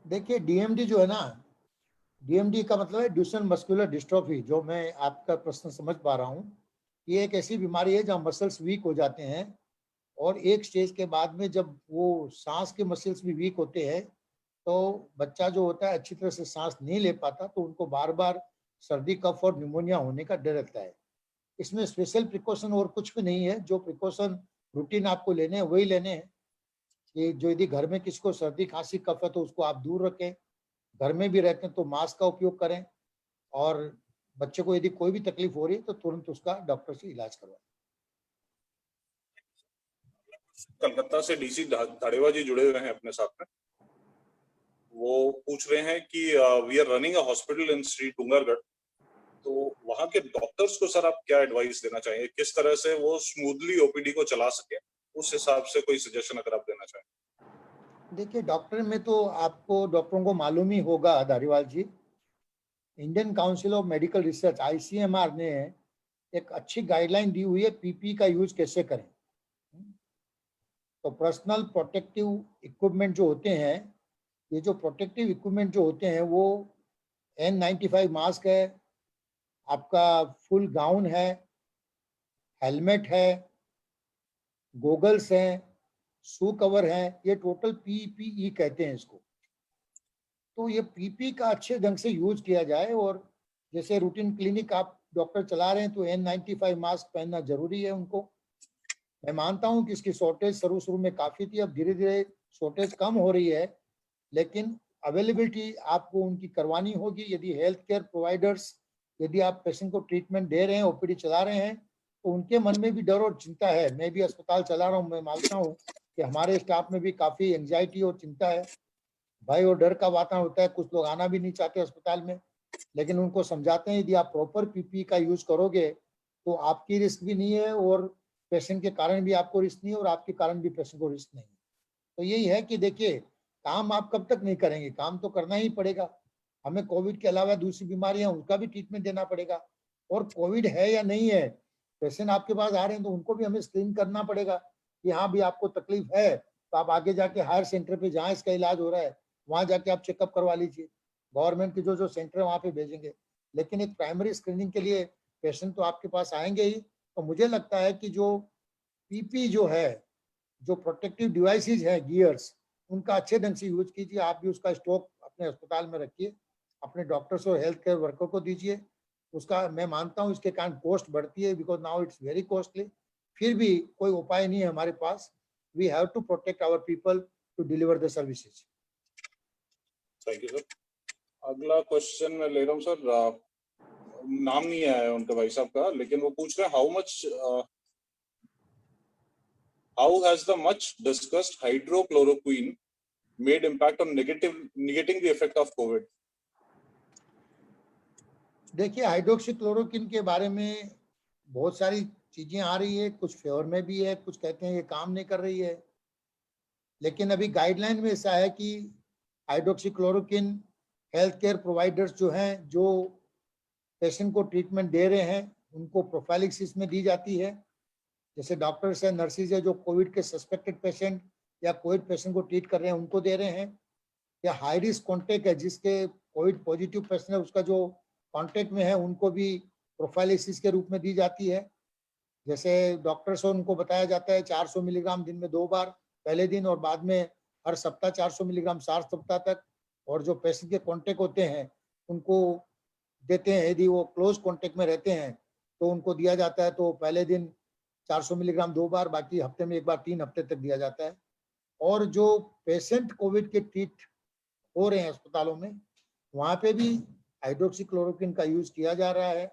देखिए, डीएमडी जो है ना, डीएमडी का मतलब है ड्यूचेन मस्कुलर डिस्ट्रॉफी। जो मैं आपका प्रश्न समझ पा रहा हूँ, ये एक ऐसी बीमारी है जहाँ मसल्स वीक हो जाते हैं, और एक स्टेज के बाद में जब वो सांस के मसल्स भी वीक होते हैं तो बच्चा जो होता है अच्छी तरह से सांस नहीं ले पाता, तो उनको बार बार सर्दी कफ और निमोनिया होने का डर रहता है। इसमें स्पेशल प्रिकॉशन और कुछ भी नहीं है, जो प्रिकॉशन रूटीन आपको लेने हैं वही लेने हैं। कि जो यदि घर में किसी को सर्दी खांसी कफ है तो उसको आप दूर रखें, घर में भी रहते हैं तो मास्क का उपयोग करें, और बच्चे को यदि कोई भी तकलीफ हो रही है तो तुरंत उसका डॉक्टर से इलाज करवाएं। कलकत्ता से डीसी धाड़ेवा जी जुड़े हुए हैं अपने साथ में। वो पूछ रहे हैं कि we are running a hospital in Shri Dungargarh, तो वहां के डॉक्टर्स को सर आप क्या एडवाइस देना चाहेंगे, किस तरह से वो स्मूथली ओपीडी को चला सके, उस हिसाब से कोई सजेशन अगर आप देना चाहें। देखिए, डॉक्टर में तो आपको डॉक्टरों को मालूम ही होगा Dhariwal ji, Indian council of medical research ICMR ने एक अच्छी गाइडलाइन दी हुई है पीपी का यूज कैसे करें। तो पर्सनल प्रोटेक्टिव इक्विपमेंट जो होते हैं, ये जो प्रोटेक्टिव इक्विपमेंट जो होते हैं वो N95 मास्क है, आपका फुल गाउन है, हेलमेट है, गोगल्स हैं, शू कवर है, ये टोटल PPE कहते हैं इसको। तो ये पीपी का अच्छे ढंग से यूज किया जाए, और जैसे रूटीन क्लिनिक आप डॉक्टर चला रहे हैं तो N95 मास्क पहनना जरूरी है उनको। मैं मानता हूं कि इसकी शॉर्टेज शुरू में काफी थी, अब धीरे धीरे शॉर्टेज कम हो रही है, लेकिन अवेलेबिलिटी आपको उनकी करवानी होगी। यदि हेल्थ केयर प्रोवाइडर्स, यदि आप पेशेंट को ट्रीटमेंट दे रहे हैं, ओपीडी चला रहे हैं, तो उनके मन में भी डर और चिंता है। मैं भी अस्पताल चला रहा हूँ, मैं मानता हूँ कि हमारे स्टाफ में भी काफी एंजाइटी और चिंता है, भय और डर का वातावरण होता है। कुछ लोग आना भी नहीं चाहते अस्पताल में, लेकिन उनको समझाते हैं यदि आप प्रॉपर पीपी का यूज करोगे तो आपकी रिस्क भी नहीं है, और पेशेंट के कारण भी आपको रिस्क नहीं है, और आपके कारण भी पेशेंट को रिस्क नहीं है। तो यही है कि देखिए, काम आप कब तक नहीं करेंगे, काम तो करना ही पड़ेगा। हमें कोविड के अलावा दूसरी बीमारियां, उनका भी ट्रीटमेंट देना पड़ेगा। और कोविड है या नहीं है, पेशेंट आपके पास आ रहे हैं तो उनको भी हमें स्क्रीन करना पड़ेगा कि हाँ भी आपको तकलीफ है, तो आप आगे जाके हायर सेंटर पे जहाँ इसका इलाज हो रहा है वहां जाके आप चेकअप करवा लीजिए। गवर्नमेंट के जो सेंटर है वहां पे भेजेंगे, लेकिन एक प्राइमरी स्क्रीनिंग के लिए पेशेंट तो आपके पास आएंगे ही। तो मुझे लगता है कि जो पीपी जो है, जो प्रोटेक्टिव डिवाइसेज है, गियर्स, उनका अच्छे ढंग से यूज कीजिए। आप भी उसका स्टॉक अपने अस्पताल में रखिए, अपने डॉक्टर्स और हेल्थ केयर वर्कर को दीजिए। उसका मैं मानता हूँ इसके कारण कॉस्ट बढ़ती है, because now it's very costly. फिर भी कोई उपाय नहीं है हमारे पास। We have to protect our people to deliver the services. Thank you sir. अगला क्वेश्चन मैं ले रहा हूँ सर, नाम नहीं आया है उनका भाई साहब का, लेकिन वो पूछ रहे हैं how has the much discussed hydrochloroquine made impact on negating the effect of COVID? देखिए, हाइड्रोक्सीक्लोरोक्विन के बारे में बहुत सारी चीजें आ रही है, कुछ फेवर में भी है, कुछ कहते हैं ये काम नहीं कर रही है। लेकिन अभी गाइडलाइन में ऐसा है कि हाइड्रोक्सीक्लोरोक्विन हेल्थ केयर प्रोवाइडर्स जो हैं, जो पेशेंट को ट्रीटमेंट दे रहे हैं, उनको प्रोफाइलिक्सिस में दी जाती है। जैसे डॉक्टर्स है, नर्सिस है, जो कोविड के सस्पेक्टेड पेशेंट या कोविड पेशेंट को ट्रीट कर रहे हैं उनको दे रहे हैं, या हाई रिस्क कॉन्टेक्ट है जिसके कोविड पॉजिटिव पेशेंट है उसका जो कॉन्टेक्ट में है उनको भी प्रोफाइलिसिस के रूप में दी जाती है। जैसे डॉक्टर्स, उनको बताया जाता है 400 मिलीग्राम दिन में 2 बार, पहले दिन और बाद में हर सप्ताह 400 मिलीग्राम 7 सप्ताह तक। और जो पेशेंट के कॉन्टेक्ट होते हैं उनको देते हैं, यदि वो क्लोज कॉन्टेक्ट में रहते हैं तो उनको दिया जाता है। तो पहले दिन 400 मिलीग्राम 2 बार, बाकी हफ्ते में 1 बार 3 हफ्ते तक दिया जाता है। और जो पेशेंट कोविड के ट्रीट हो रहे हैं अस्पतालों में, वहाँ पे भी हाइड्रोक्सीक्लोरोक्विन का यूज किया जा रहा है।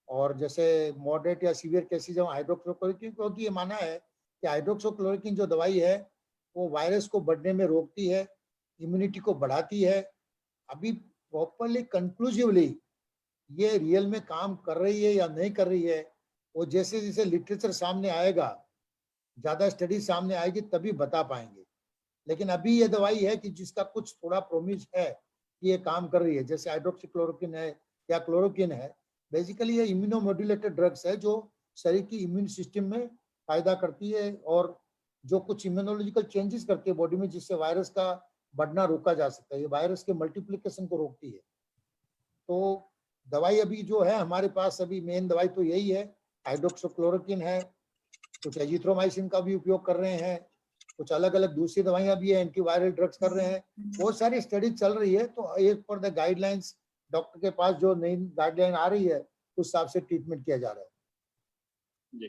और जैसे मॉडरेट या सीवियर केसेज में हाइड्रोक्सीक्लोरोक्विन, क्योंकि ये माना है कि हाइड्रोक्सीक्लोरोक्विन जो दवाई है वो वायरस को बढ़ने में रोकती है, इम्यूनिटी को बढ़ाती है। अभी प्रॉपरली कंक्लूसिवली ये रियल में काम कर रही है या नहीं कर रही है, वो जैसे जैसे लिटरेचर सामने आएगा, ज्यादा स्टडी सामने आएगी तभी बता पाएंगे। लेकिन अभी ये दवाई है कि जिसका कुछ थोड़ा प्रोमिस है कि ये काम कर रही है। जैसे हाइड्रोक्सीक्लोरोक्विन है या क्लोरोक्विन है, बेसिकली ये इम्यूनोमोड्यूलेटेड ड्रग्स है जो शरीर की इम्यून सिस्टम में फायदा करती है, और जो कुछ इम्यूनोलॉजिकल चेंजेस करती है बॉडी में, जिससे वायरस का बढ़ना रोका जा सकता है। ये वायरस के मल्टीप्लिकेशन को रोकती है। तो दवाई अभी जो है हमारे पास, अभी मेन दवाई तो यही है, हाइड्रोक्सीक्लोरोक्विन है। कुछ एजिथ्रोमाइसिन का भी उपयोग कर रहे हैं, कुछ अलग अलग दूसरी दवाइयां भी है, एंटीवायरल ड्रग्स कर रहे हैं, बहुत सारी स्टडी चल रही है। तो एक पर द गाइडलाइंस डॉक्टर के पास जो नई गाइडलाइन आ रही है उस हिसाब से ट्रीटमेंट किया जा रहा है। जी,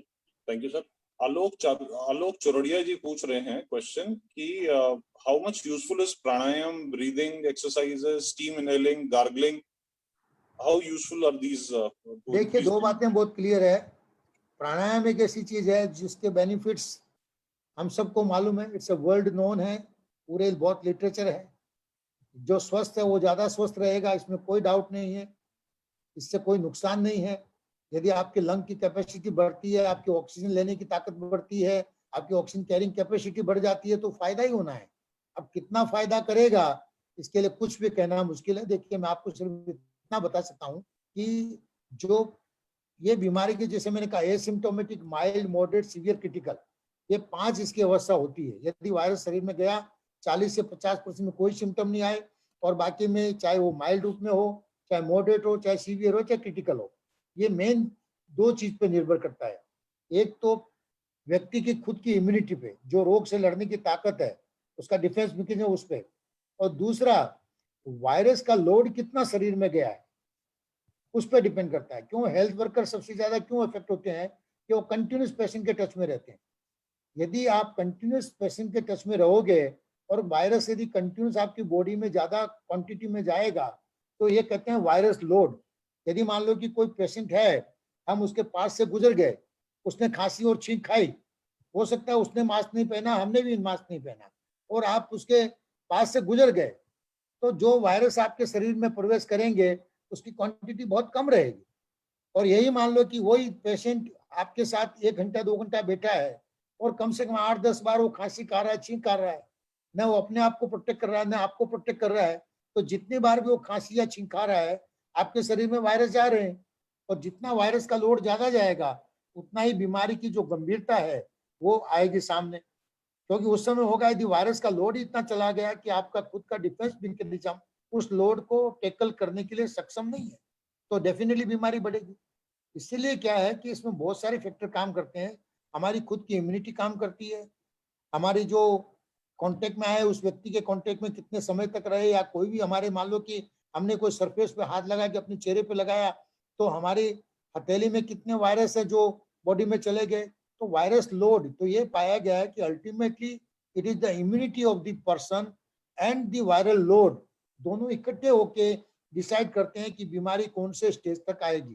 thank you sir. Alok Chordia ji पूछ रहे हैं क्वेश्चन कि how much useful is pranayama, breathing exercises, steam inhaling, gargling, how useful are these? देखिए, दो बातें बहुत क्लियर है। प्राणायाम एक ऐसी चीज है जिसके बेनिफिट्स हम सबको मालूम है, इट्स अ वर्ल्ड नोन है, पूरे बहुत लिटरेचर है। जो स्वस्थ है वो ज्यादा स्वस्थ रहेगा, इसमें कोई डाउट नहीं है, इससे कोई नुकसान नहीं है। यदि आपके लंग की कैपेसिटी बढ़ती है, आपकी ऑक्सीजन लेने की ताकत बढ़ती है, आपकी ऑक्सीजन कैरिंग कैपेसिटी बढ़ जाती है तो फायदा ही होना है। अब कितना फायदा करेगा इसके लिए कुछ भी कहना मुश्किल है। देखिए, मैं आपको सिर्फ इतना बता सकता हूँ कि जो ये बीमारी के, जैसे मैंने कहा, asymptomatic, mild, moderate, severe, critical, ये 5 इसकी अवस्था होती है। यदि वायरस शरीर में गया 40 से 50% में कोई सिम्टम नहीं आए, और बाकी में चाहे वो माइल्ड रूप में हो, चाहे मॉडरेट हो, चाहे सीवियर हो, चाहे क्रिटिकल हो, ये मेन 2 चीज पे निर्भर करता है। एक तो व्यक्ति की खुद की इम्यूनिटी पे, जो रोग से लड़ने की ताकत है, उसका डिफेंस मैकेनिज्म उस पे, और दूसरा वायरस का लोड कितना शरीर में गया है उस पर डिपेंड करता है। क्यों हेल्थ वर्कर सबसे ज्यादा क्यों इफेक्ट होते हैं? कि वो कंटिन्यूस पेशेंट के टच में रहते हैं। यदि आप कंटिन्यूस पेशेंट के टच में रहोगे और वायरस यदि कंटिन्यूस आपकी बॉडी में ज्यादा क्वांटिटी में जाएगा तो ये कहते हैं वायरस लोड। यदि मान लो कि कोई पेशेंट है, हम उसके पास से गुजर गए, उसने खांसी और छींक खाई, हो सकता है उसने मास्क नहीं पहना, हमने भी मास्क नहीं पहना, और आप उसके पास से गुजर गए, तो जो वायरस आपके शरीर में प्रवेश करेंगे उसकी क्वांटिटी बहुत कम रहेगी। और यही मान लो कि वही पेशेंट आपके साथ 1 घंटा 2 घंटा बैठा है और कम से कम 8-10 बार वो खांसी खा रहा है, छींक खा रहा है, न वो अपने आप को प्रोटेक्ट कर रहा है, न आपको प्रोटेक्ट कर रहा है, तो जितनी बार भी वो खांसी या छींक खा रहा है आपके शरीर में वायरस जा रहे हैं, और जितना वायरस का लोड ज्यादा जाएगा उतना ही बीमारी की जो गंभीरता है वो आएगी सामने। क्योंकि उस समय होगा यदि वायरस का लोड इतना चला गया कि आपका खुद का डिफेंस मैकेनिज्म उस लोड को टैकल करने के लिए सक्षम नहीं है, तो डेफिनेटली बीमारी बढ़ेगी। इसीलिए क्या है कि इसमें बहुत सारे फैक्टर काम करते हैं। हमारी खुद की इम्यूनिटी काम करती है, हमारी जो कांटेक्ट में आए उस व्यक्ति के कांटेक्ट में कितने समय तक रहे, या कोई भी हमारे, मान लो कि हमने कोई सरफेस पे हाथ लगा के अपने चेहरे पे लगाया तो हमारी हथेली में कितने वायरस है जो बॉडी में चले गए, तो वायरस लोड। तो ये पाया गया है कि ultimately it is the immunity of the person and the viral load, दोनों इकट्ठे होके डिसाइड करते हैं कि बीमारी कौन से स्टेज तक आएगी।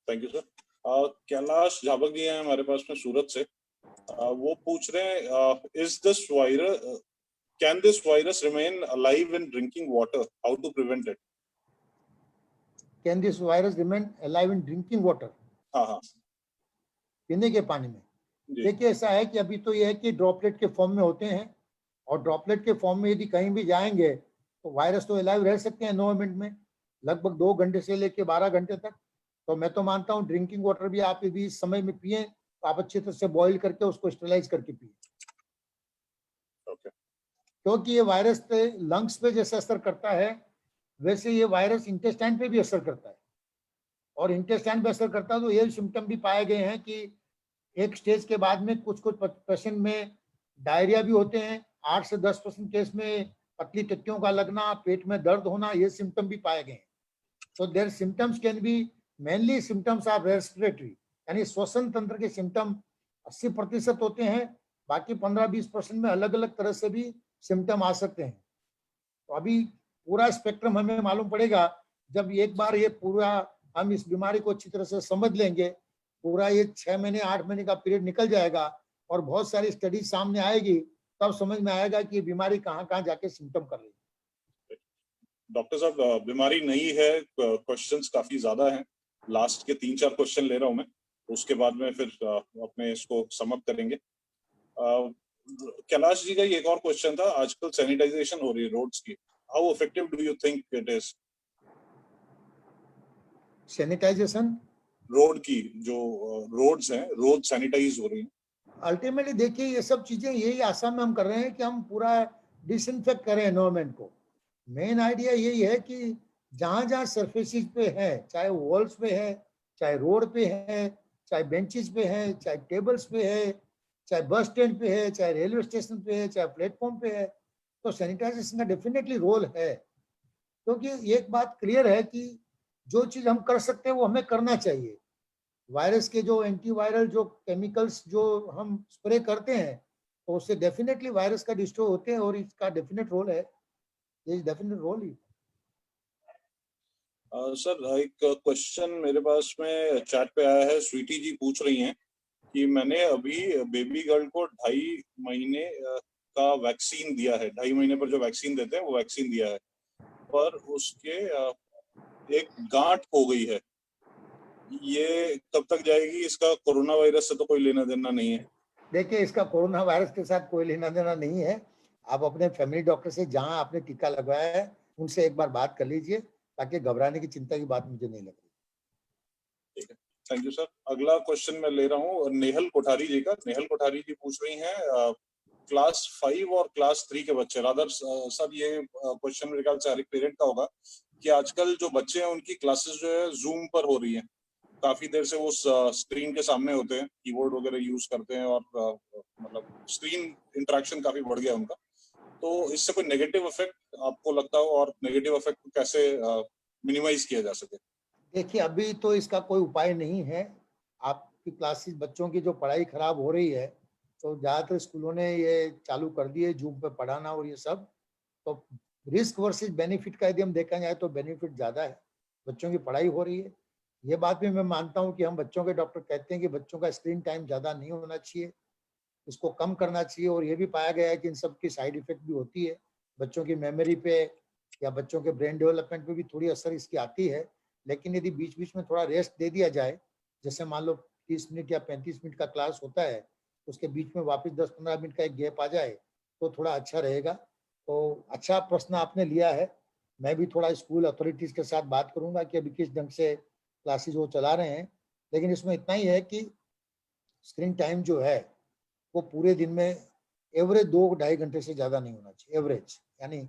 Thank you sir. Kailash Jhabak ji हैं हमारे पास में सूरत से। वो पूछ रहे हैं, is this virus, can this virus remain alive in drinking water, how to prevent it? Can this virus remain alive in drinking water? हाँ, पीने के पानी में। देखिए, ऐसा है कि अभी तो यह है कि ड्रॉपलेट के फॉर्म में होते हैं, और ड्रॉपलेट के फॉर्म में यदि कहीं भी जाएंगे तो वायरस तो अलाइव रह सकते हैं एनवायरमेंट में लगभग 2 घंटे से लेकर 12 घंटे तक। तो मैं तो मानता हूँ ड्रिंकिंग वाटर भी आप यदि इस समय में पिए तो आप अच्छी तरह से बॉईल करके उसको स्टेरिलाइज करके पिए। क्योंकि ये वायरस पे लंग्स पे जैसे असर करता है वैसे ये वायरस इंटेस्टाइन पे भी असर करता है, और इंटेस्टाइन पे असर करता है तो ये सिम्टम भी पाए गए हैं कि एक स्टेज के बाद में कुछ पेशेंट में डायरिया भी होते हैं, 8 से 10% केस में पतली टट्टियों का लगना, पेट में दर्द होना, ये सिम्टम भी पाए गए हैं। तो there symptoms can be mainly symptoms of respiratory, यानी श्वसन तंत्र के सिम्टम 80% होते हैं, बाकी 15-20% में अलग अलग तरह से भी सिम्टम आ सकते हैं। तो अभी पूरा स्पेक्ट्रम हमें मालूम पड़ेगा जब एक बार ये पूरा हम इस बीमारी को अच्छी तरह से समझ लेंगे, पूरा ये 6 महीने 8 महीने का पीरियड निकल जाएगा और बहुत सारी स्टडी सामने आएगी, तब समझ में आएगा कि ये बीमारी कहाँ कहाँ जाके सिम्टम कर रही है। डॉक्टर साहब, बीमारी नहीं है, क्वेश्चंस काफी ज्यादा हैं, लास्ट के 3-4 क्वेश्चन ले रहा हूं मैं, उसके बाद में फिर अपने इसको समअप करेंगे। कैलाश जी का एक और क्वेश्चन था, आजकल सैनिटाइजेशन हो रही है रोड्स की, how effective do you think it is? Sanitization road की जो रोड्स हैं, रोड सैनिटाइज हो रही हैं। अल्टीमेटली देखिए, ये सब चीजें यही आसाम में हम कर रहे हैं कि हम पूरा डिसइंफेक्ट करें एनवायरमेंट को। मेन आइडिया यही है कि जहां जहां सरफेसिस पे है, चाहे वॉल्स पे है, चाहे रोड पे है, चाहे बेंचेस पे है, चाहे टेबल्स पे है, चाहे बस स्टैंड पे है, चाहे रेलवे स्टेशन पे है, चाहे प्लेटफॉर्म पे है, तो सैनिटाइजेशन का डेफिनेटली रोल है। क्योंकि एक बात क्लियर है कि जो चीज हम कर सकते हैं वो हमें करना चाहिए। वायरस के जो एंटीवायरल जो केमिकल्स जो हम स्प्रे करते हैं, तो उससे डेफिनेटली वायरस का डिस्ट्रॉय होते हैं, और इसका डेफिनेट रोल है, ये डेफिनेट रोल ही। सर एक क्वेश्चन मेरे पास में चैट पे आया है। स्वीटी जी पूछ रही हैं कि मैंने अभी बेबी गर्ल को 2.5 महीने का वैक्सीन दिया है, 2.5 महीने पर जो वैक्सीन देते हैं वो वैक्सीन दिया है, पर उसके एक गांठ हो गई है। ये कब तक जाएगी? इसका कोरोना वायरस से तो कोई लेना देना नहीं है। देखिए, इसका कोरोना वायरस के साथ कोई लेना देना नहीं है। आप अपने फैमिली डॉक्टर से जहां आपने टीका लगवाया है उनसे एक बार बात कर लीजिए, ताकि घबराने की चिंता की बात मुझे नहीं लग रही। ठीक है, थैंक यू सर। अगला क्वेश्चन मैं ले रहा हूँ नेहल कोठारी जी का। नेहल कोठारी जी पूछ रही हैं क्लास 5 और क्लास 3 के बच्चे, रादर सर ये क्वेश्चन मेरे ख्याल से हर एक पेरेंट का होगा कि आजकल जो बच्चे हैं उनकी क्लासेस जो है जूम पर हो रही हैं, काफी देर से वो स्क्रीन के सामने होते हैं, कीबोर्ड वगैरह यूज करते हैं, और मतलब स्क्रीन इंटरेक्शन काफी बढ़ गया उनका। तो इससे कोई नेगेटिव इफेक्ट आपको लगता हो, और नेगेटिव इफेक्ट को कैसे मिनिमाइज किया जा सके? देखिए, अभी तो इसका कोई उपाय नहीं है। आपकी क्लासेस बच्चों की जो पढ़ाई खराब हो रही है, तो ज्यादातर स्कूलों ने ये चालू कर दिए जूम पे पढ़ाना और ये सब। तो रिस्क वर्सेस बेनिफिट का यदि हम देखा जाए तो बेनिफिट ज्यादा है, बच्चों की पढ़ाई हो रही है। ये बात भी मैं मानता हूँ कि हम बच्चों के डॉक्टर कहते हैं कि बच्चों का स्क्रीन टाइम ज्यादा नहीं होना चाहिए, इसको कम करना चाहिए। और ये भी पाया गया है कि इन सब की साइड इफेक्ट भी होती है, बच्चों की मेमोरी पे या बच्चों के ब्रेन डेवलपमेंट पे भी थोड़ी असर इसकी आती है। लेकिन यदि बीच बीच में थोड़ा रेस्ट दे दिया जाए, जैसे मान लो 30 मिनट या 35 मिनट का क्लास होता है, उसके बीच में वापस 10-15 मिनट का एक गैप आ जाए तो थोड़ा अच्छा रहेगा। तो अच्छा प्रश्न आपने लिया है। मैं भी थोड़ा स्कूल अथॉरिटीज के साथ बात करूंगा कि अभी किस ढंग से क्लासेज वो चला रहे हैं। लेकिन इसमें इतना ही है कि स्क्रीन टाइम जो है वो पूरे दिन में एवरेज 2-2.5 घंटे से ज्यादा नहीं होना चाहिए। एवरेज यानी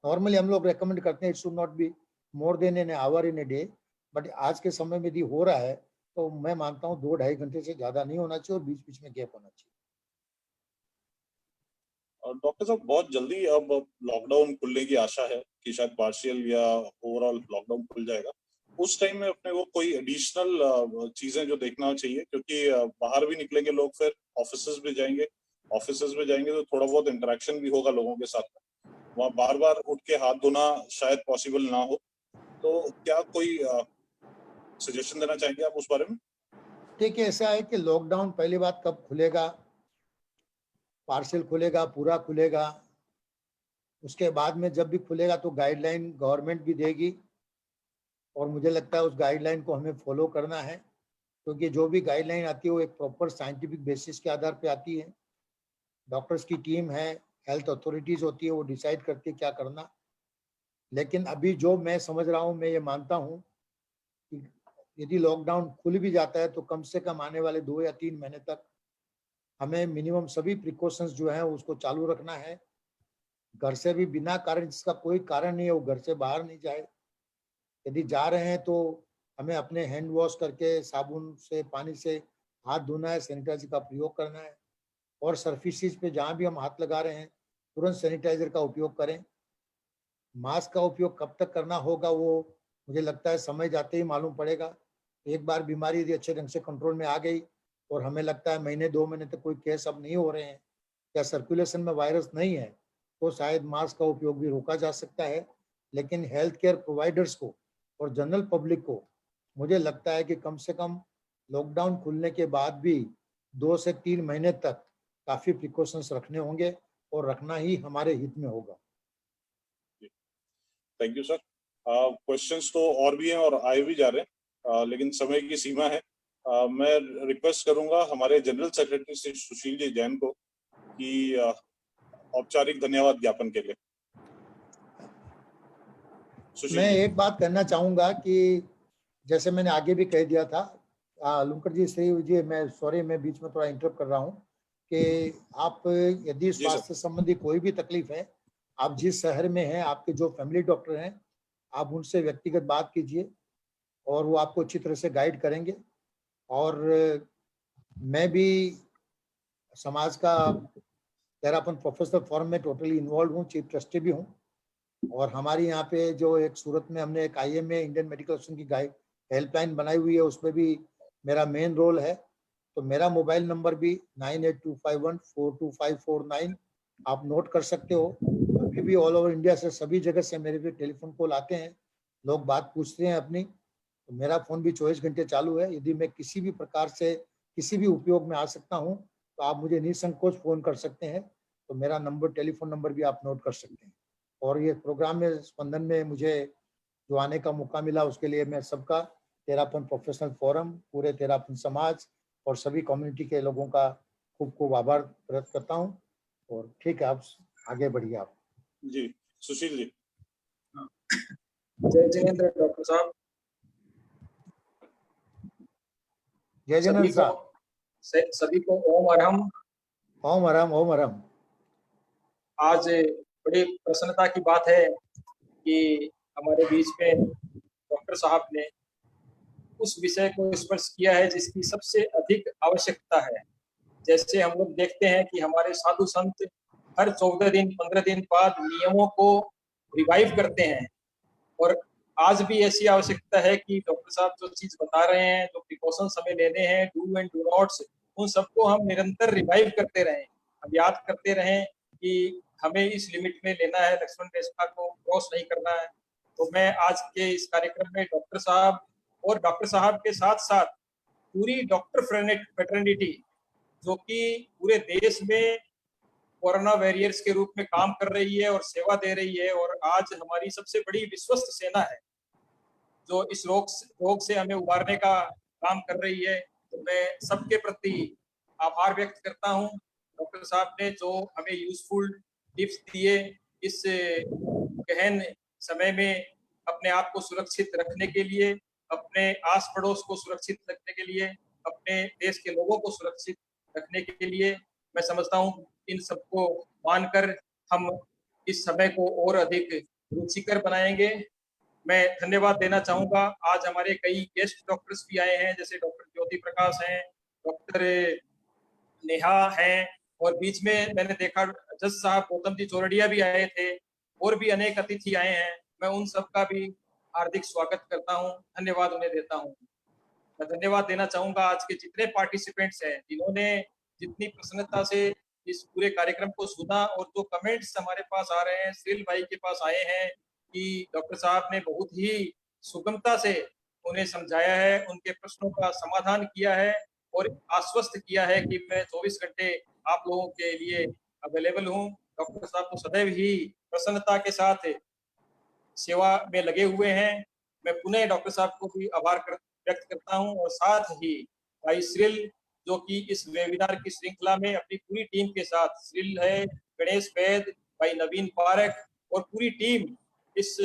नॉर्मली हम लोग रेकमेंड करते हैं it should not be more than an hour in a day, but आज के समय में यदि हो रहा है तो मैं मानता हूँ 2-2.5 घंटे से ज्यादा नहीं होना चाहिए, और बीच बीच में गैप होना चाहिए। और डॉक्टर साहब बहुत जल्दी अब लॉकडाउन खुलने की आशा है कि शायद पार्शियल या ओवरऑल लॉकडाउन खुल जाएगा। उस टाइम में अपने को कोई एडिशनल चीजें जो देखना चाहिए, क्योंकि बाहर भी निकलेंगे लोग, फिर ऑफिसेज में जाएंगे, तो थोड़ा बहुत इंटरेक्शन भी होगा लोगों के साथ में। वहाँ बार बार उठ के हाथ धोना शायद पॉसिबल ना हो, तो क्या कोई सजेशन देना चाहेंगे आप उस बारे में? देखिए, ऐसा है कि लॉकडाउन पहली बात कब खुलेगा, पार्शियल खुलेगा, पूरा खुलेगा, उसके बाद में जब भी खुलेगा तो गाइडलाइन गवर्नमेंट भी देगी, और मुझे लगता है उस गाइडलाइन को हमें फॉलो करना है। क्योंकि जो भी गाइडलाइन आती है वो एक प्रॉपर साइंटिफिक बेसिस के आधार पे आती है। डॉक्टर्स की टीम है, हेल्थ अथॉरिटीज होती है, वो डिसाइड करती है क्या करना। लेकिन अभी जो मैं समझ रहा हूँ, मैं ये मानता हूँ कि यदि लॉकडाउन खुल भी जाता है तो कम से कम आने वाले 2 या 3 महीने तक हमें मिनिमम सभी प्रिकॉशंस जो है उसको चालू रखना है। घर से भी बिना कारण, जिसका कोई कारण नहीं है, वो घर से बाहर नहीं जाए। यदि जा रहे हैं तो हमें अपने हैंड वॉश करके साबुन से, पानी से हाथ धोना है, सैनिटाइजर का प्रयोग करना है। और सरफेसेस पे जहाँ भी हम हाथ लगा रहे हैं तुरंत सैनिटाइजर का उपयोग करें। मास्क का उपयोग कब तक करना होगा वो मुझे लगता है समय जाते ही मालूम पड़ेगा। एक बार बीमारी यदि अच्छे ढंग से कंट्रोल में आ गई और हमें लगता है महीने 2 महीने तक कोई केस अब नहीं हो रहे हैं या सर्कुलेशन में वायरस नहीं है, तो शायद मास्क का उपयोग भी रोका जा सकता है। लेकिन हेल्थ केयर प्रोवाइडर्स को और जनरल पब्लिक को मुझे लगता है कि कम से कम लॉकडाउन खुलने के बाद भी 2 से 3 महीने तक काफी प्रिकॉशंस रखने होंगे, और रखना ही हमारे हित में होगा। Thank you sir. क्वेश्चंस तो और भी हैं और आए भी जा रहे हैं, लेकिन समय की सीमा है। मैं रिक्वेस्ट करूंगा हमारे जनरल सेक्रेटरी श्री सुशील जी जैन को कि औपचारिक धन्यवाद ज्ञापन के लिए। सुशील मैं जी। एक बात कहना चाहूंगा कि जैसे मैंने आगे भी कह दिया था, लुंकर जी, श्री जी, मैं सॉरी, मैं बीच में थोड़ा इंटरप्ट कर रहा हूँ कि आप यदि जी सर। स्वास्थ्य संबंधी कोई भी तकलीफ है, आप जिस शहर में हैं, आपके जो फैमिली डॉक्टर हैं, आप उनसे व्यक्तिगत बात कीजिए और वो आपको अच्छी तरह से गाइड करेंगे। और मैं भी समाज का तेरापंथ प्रोफेशनल फोरम में टोटली इन्वॉल्व हूँ, चीफ ट्रस्टी भी हूँ। और हमारी यहाँ पे जो एक सूरत में हमने एक IMA इंडियन मेडिकल एसोसिएशन की हेल्पलाइन बनाई हुई है, उसमें भी मेरा मेन रोल है। तो मेरा मोबाइल नंबर भी 9825142549 आप नोट कर सकते हो। अभी भी ऑल ओवर इंडिया से सभी जगह से मेरे पे टेलीफोन कॉल आते हैं, लोग बात पूछते हैं अपनी। तो मेरा फोन भी 24 घंटे चालू है। यदि मैं किसी भी प्रकार से किसी भी उपयोग में आ सकता हूँ तो आप मुझे निसंकोच फोन कर सकते हैं। तो मेरा नंबर, टेलीफोन नंबर भी आप नोट कर सकते हैं। और ये प्रोग्राम में स्पंदन में मुझे जो आने का मौका मिला उसके लिए मैं सबका, तेरापंथ प्रोफेशनल फोरम, पूरे तेरापंथ समाज और सभी कम्युनिटी के लोगों का खूब खूब आभार व्यक्त करता हूँ। और ठीक है, आप आगे बढ़िए। आप जी सुशील जी। जय जिनेंद्र डॉक्टर साहब। जय जिनेंद्र साहब। सभी को ओम अरहम। ओम अरहम, ओम अरहम। आज बड़ी प्रसन्नता की बात है कि हमारे बीच में डॉक्टर साहब ने उस विषय को स्पर्श किया है जिसकी सबसे अधिक आवश्यकता है। जैसे हम लोग देखते हैं कि हमारे साधु संत हर 14 दिन 15 दिन बाद नियमों को रिवाइव करते हैं, और आज भी ऐसी आवश्यकता है कि डॉक्टर साहब जो चीज बता रहे हैं, जो प्रिकॉशंस हमें लेने हैं, डू एंड डू नॉट्स, उन सबको हम निरंतर रिवाइव करते रहें, हम याद करते रहें कि हमें इस लिमिट में लेना है, लक्ष्मण रेखा को क्रॉस नहीं करना है। तो मैं आज के इस कार्यक्रम में डॉक्टर साहब और डॉक्टर साहब के साथ साथ पूरी डॉक्टर फ्रेटर्निटी जो कि पूरे देश में कोरोना वॉरियर्स के रूप में काम कर रही है और सेवा दे रही है, और आज हमारी सबसे बड़ी विश्वस्त सेना है जो इस रोग से हमें उबारने का काम कर रही है। तो मैं सबके प्रति आभार व्यक्त करता हूं। डॉक्टर साहब ने जो हमें यूजफुल टिप्स दिए, इस गहन समय में अपने आप को सुरक्षित रखने के लिए, अपने आस पड़ोस को सुरक्षित रखने के लिए, अपने देश के लोगों को सुरक्षित रखने के लिए, मैं समझता हूँ इन सबको मानकर हम इस समय को और अधिक रुचिकर बनाएंगे। मैं धन्यवाद देना चाहूंगा। आज हमारे कई गेस्ट डॉक्टर्स भी आए हैं, जैसे डॉक्टर ज्योति प्रकाश हैं, डॉक्टर नेहा हैं, और बीच में मैंने देखा जज साहब गौतम जी चौरड़िया भी आए थे, और भी अनेक अतिथि आए हैं। मैं उन सबका भी हार्दिक स्वागत करता हूं, धन्यवाद उन्हें देता हूं। मैं धन्यवाद देना चाहूंगा आज के जितने पार्टिसिपेंट्स हैं, जिन्होंने जितनी प्रसन्नता से इस पूरे कार्यक्रम को सुना, और जो कमेंट्स हमारे पास आ रहे हैं, श्रील भाई के पास आए हैं कि डॉक्टर साहब ने बहुत ही सुगमता से उन्हें समझाया है, उनके प्रश्नों का समाधान किया है, और आश्वस्त किया है कि मैं 24 घंटे आप लोगों के लिए अवेलेबल हूँ। डॉक्टर साहब तो सदैव ही प्रसन्नता के साथ सेवा में लगे हुए हैं। मैं पुनः डॉक्टर साहब को भी आभार व्यक्त करता हूं, और साथ ही भाई श्रील जो कि इस वेबिनार की श्रृंखला में अपनी पूरी टीम के साथ, श्रील है, गणेश वैद, भाई नवीन पारक और पूरी टीम इस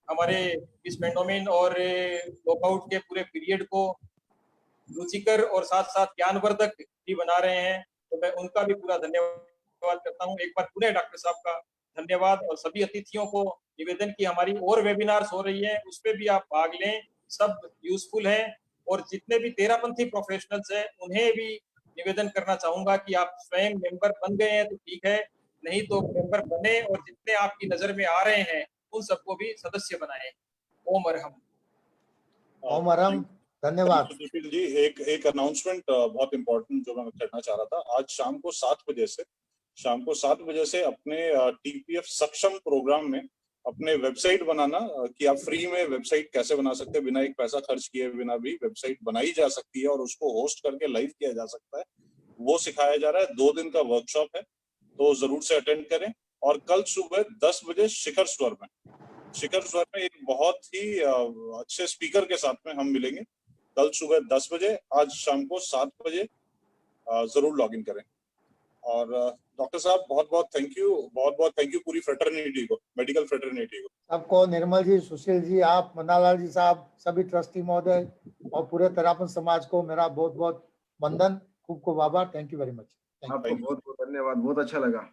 हमारे इस पेंडोमिन और लॉकआउट के पूरे पीरियड को रुचिकर और साथ साथ ज्ञानवर्धक भी बना रहे हैं। तो मैं उनका भी पूरा धन्यवाद करता हूं। एक बार पुनः डॉक्टर साहब का धन्यवाद, और सभी अतिथियों को निवेदन की हमारी और वेबिनार्स हो रही है, उसपे भी आप भाग लें, सब यूजफुल है। और जितने भी तेरापंथी प्रोफेशनल्स हैं उन्हें भी निवेदन करना चाहूंगा कि आप स्वयं मेंबर बन गए हैं तो ठीक है, नहीं तो मेंबर बने, और जितने आपकी नजर में आ रहे हैं उन सबको भी सदस्य बनाएं। ओम अरहम। ओम अरहम। धन्यवाद सुशील जी। एक अनाउंसमेंट बहुत इंपॉर्टेंट जो मैं करना चाह रहा था। आज शाम को 7 बजे से अपने TPF सक्षम प्रोग्राम में अपने वेबसाइट बनाना, कि आप फ्री में वेबसाइट कैसे बना सकते हैं, बिना एक पैसा खर्च किए बिना भी वेबसाइट बनाई जा सकती है और उसको होस्ट करके लाइव किया जा सकता है, वो सिखाया जा रहा है। 2 दिन का वर्कशॉप है, तो जरूर से अटेंड करें। और कल सुबह 10 बजे शिखर स्वर में एक बहुत ही अच्छे स्पीकर के साथ में हम मिलेंगे। कल सुबह 10 बजे, आज शाम को 7 बजे जरूर लॉग इन करें। और डॉक्टर साहब बहुत बहुत थैंक यू पूरी फ्रेटर्निटी को, मेडिकल फ्रेटर्निटी को, सबको। निर्मल जी, सुशील जी, आप, मन्नालाल जी साहब, सभी ट्रस्टी महोदय और पूरे तेरापंथ समाज को मेरा बहुत बहुत वंदन, खूब खूब आभार। Thank you very much. आपको बहुत बहुत धन्यवाद, बहुत अच्छा लगा।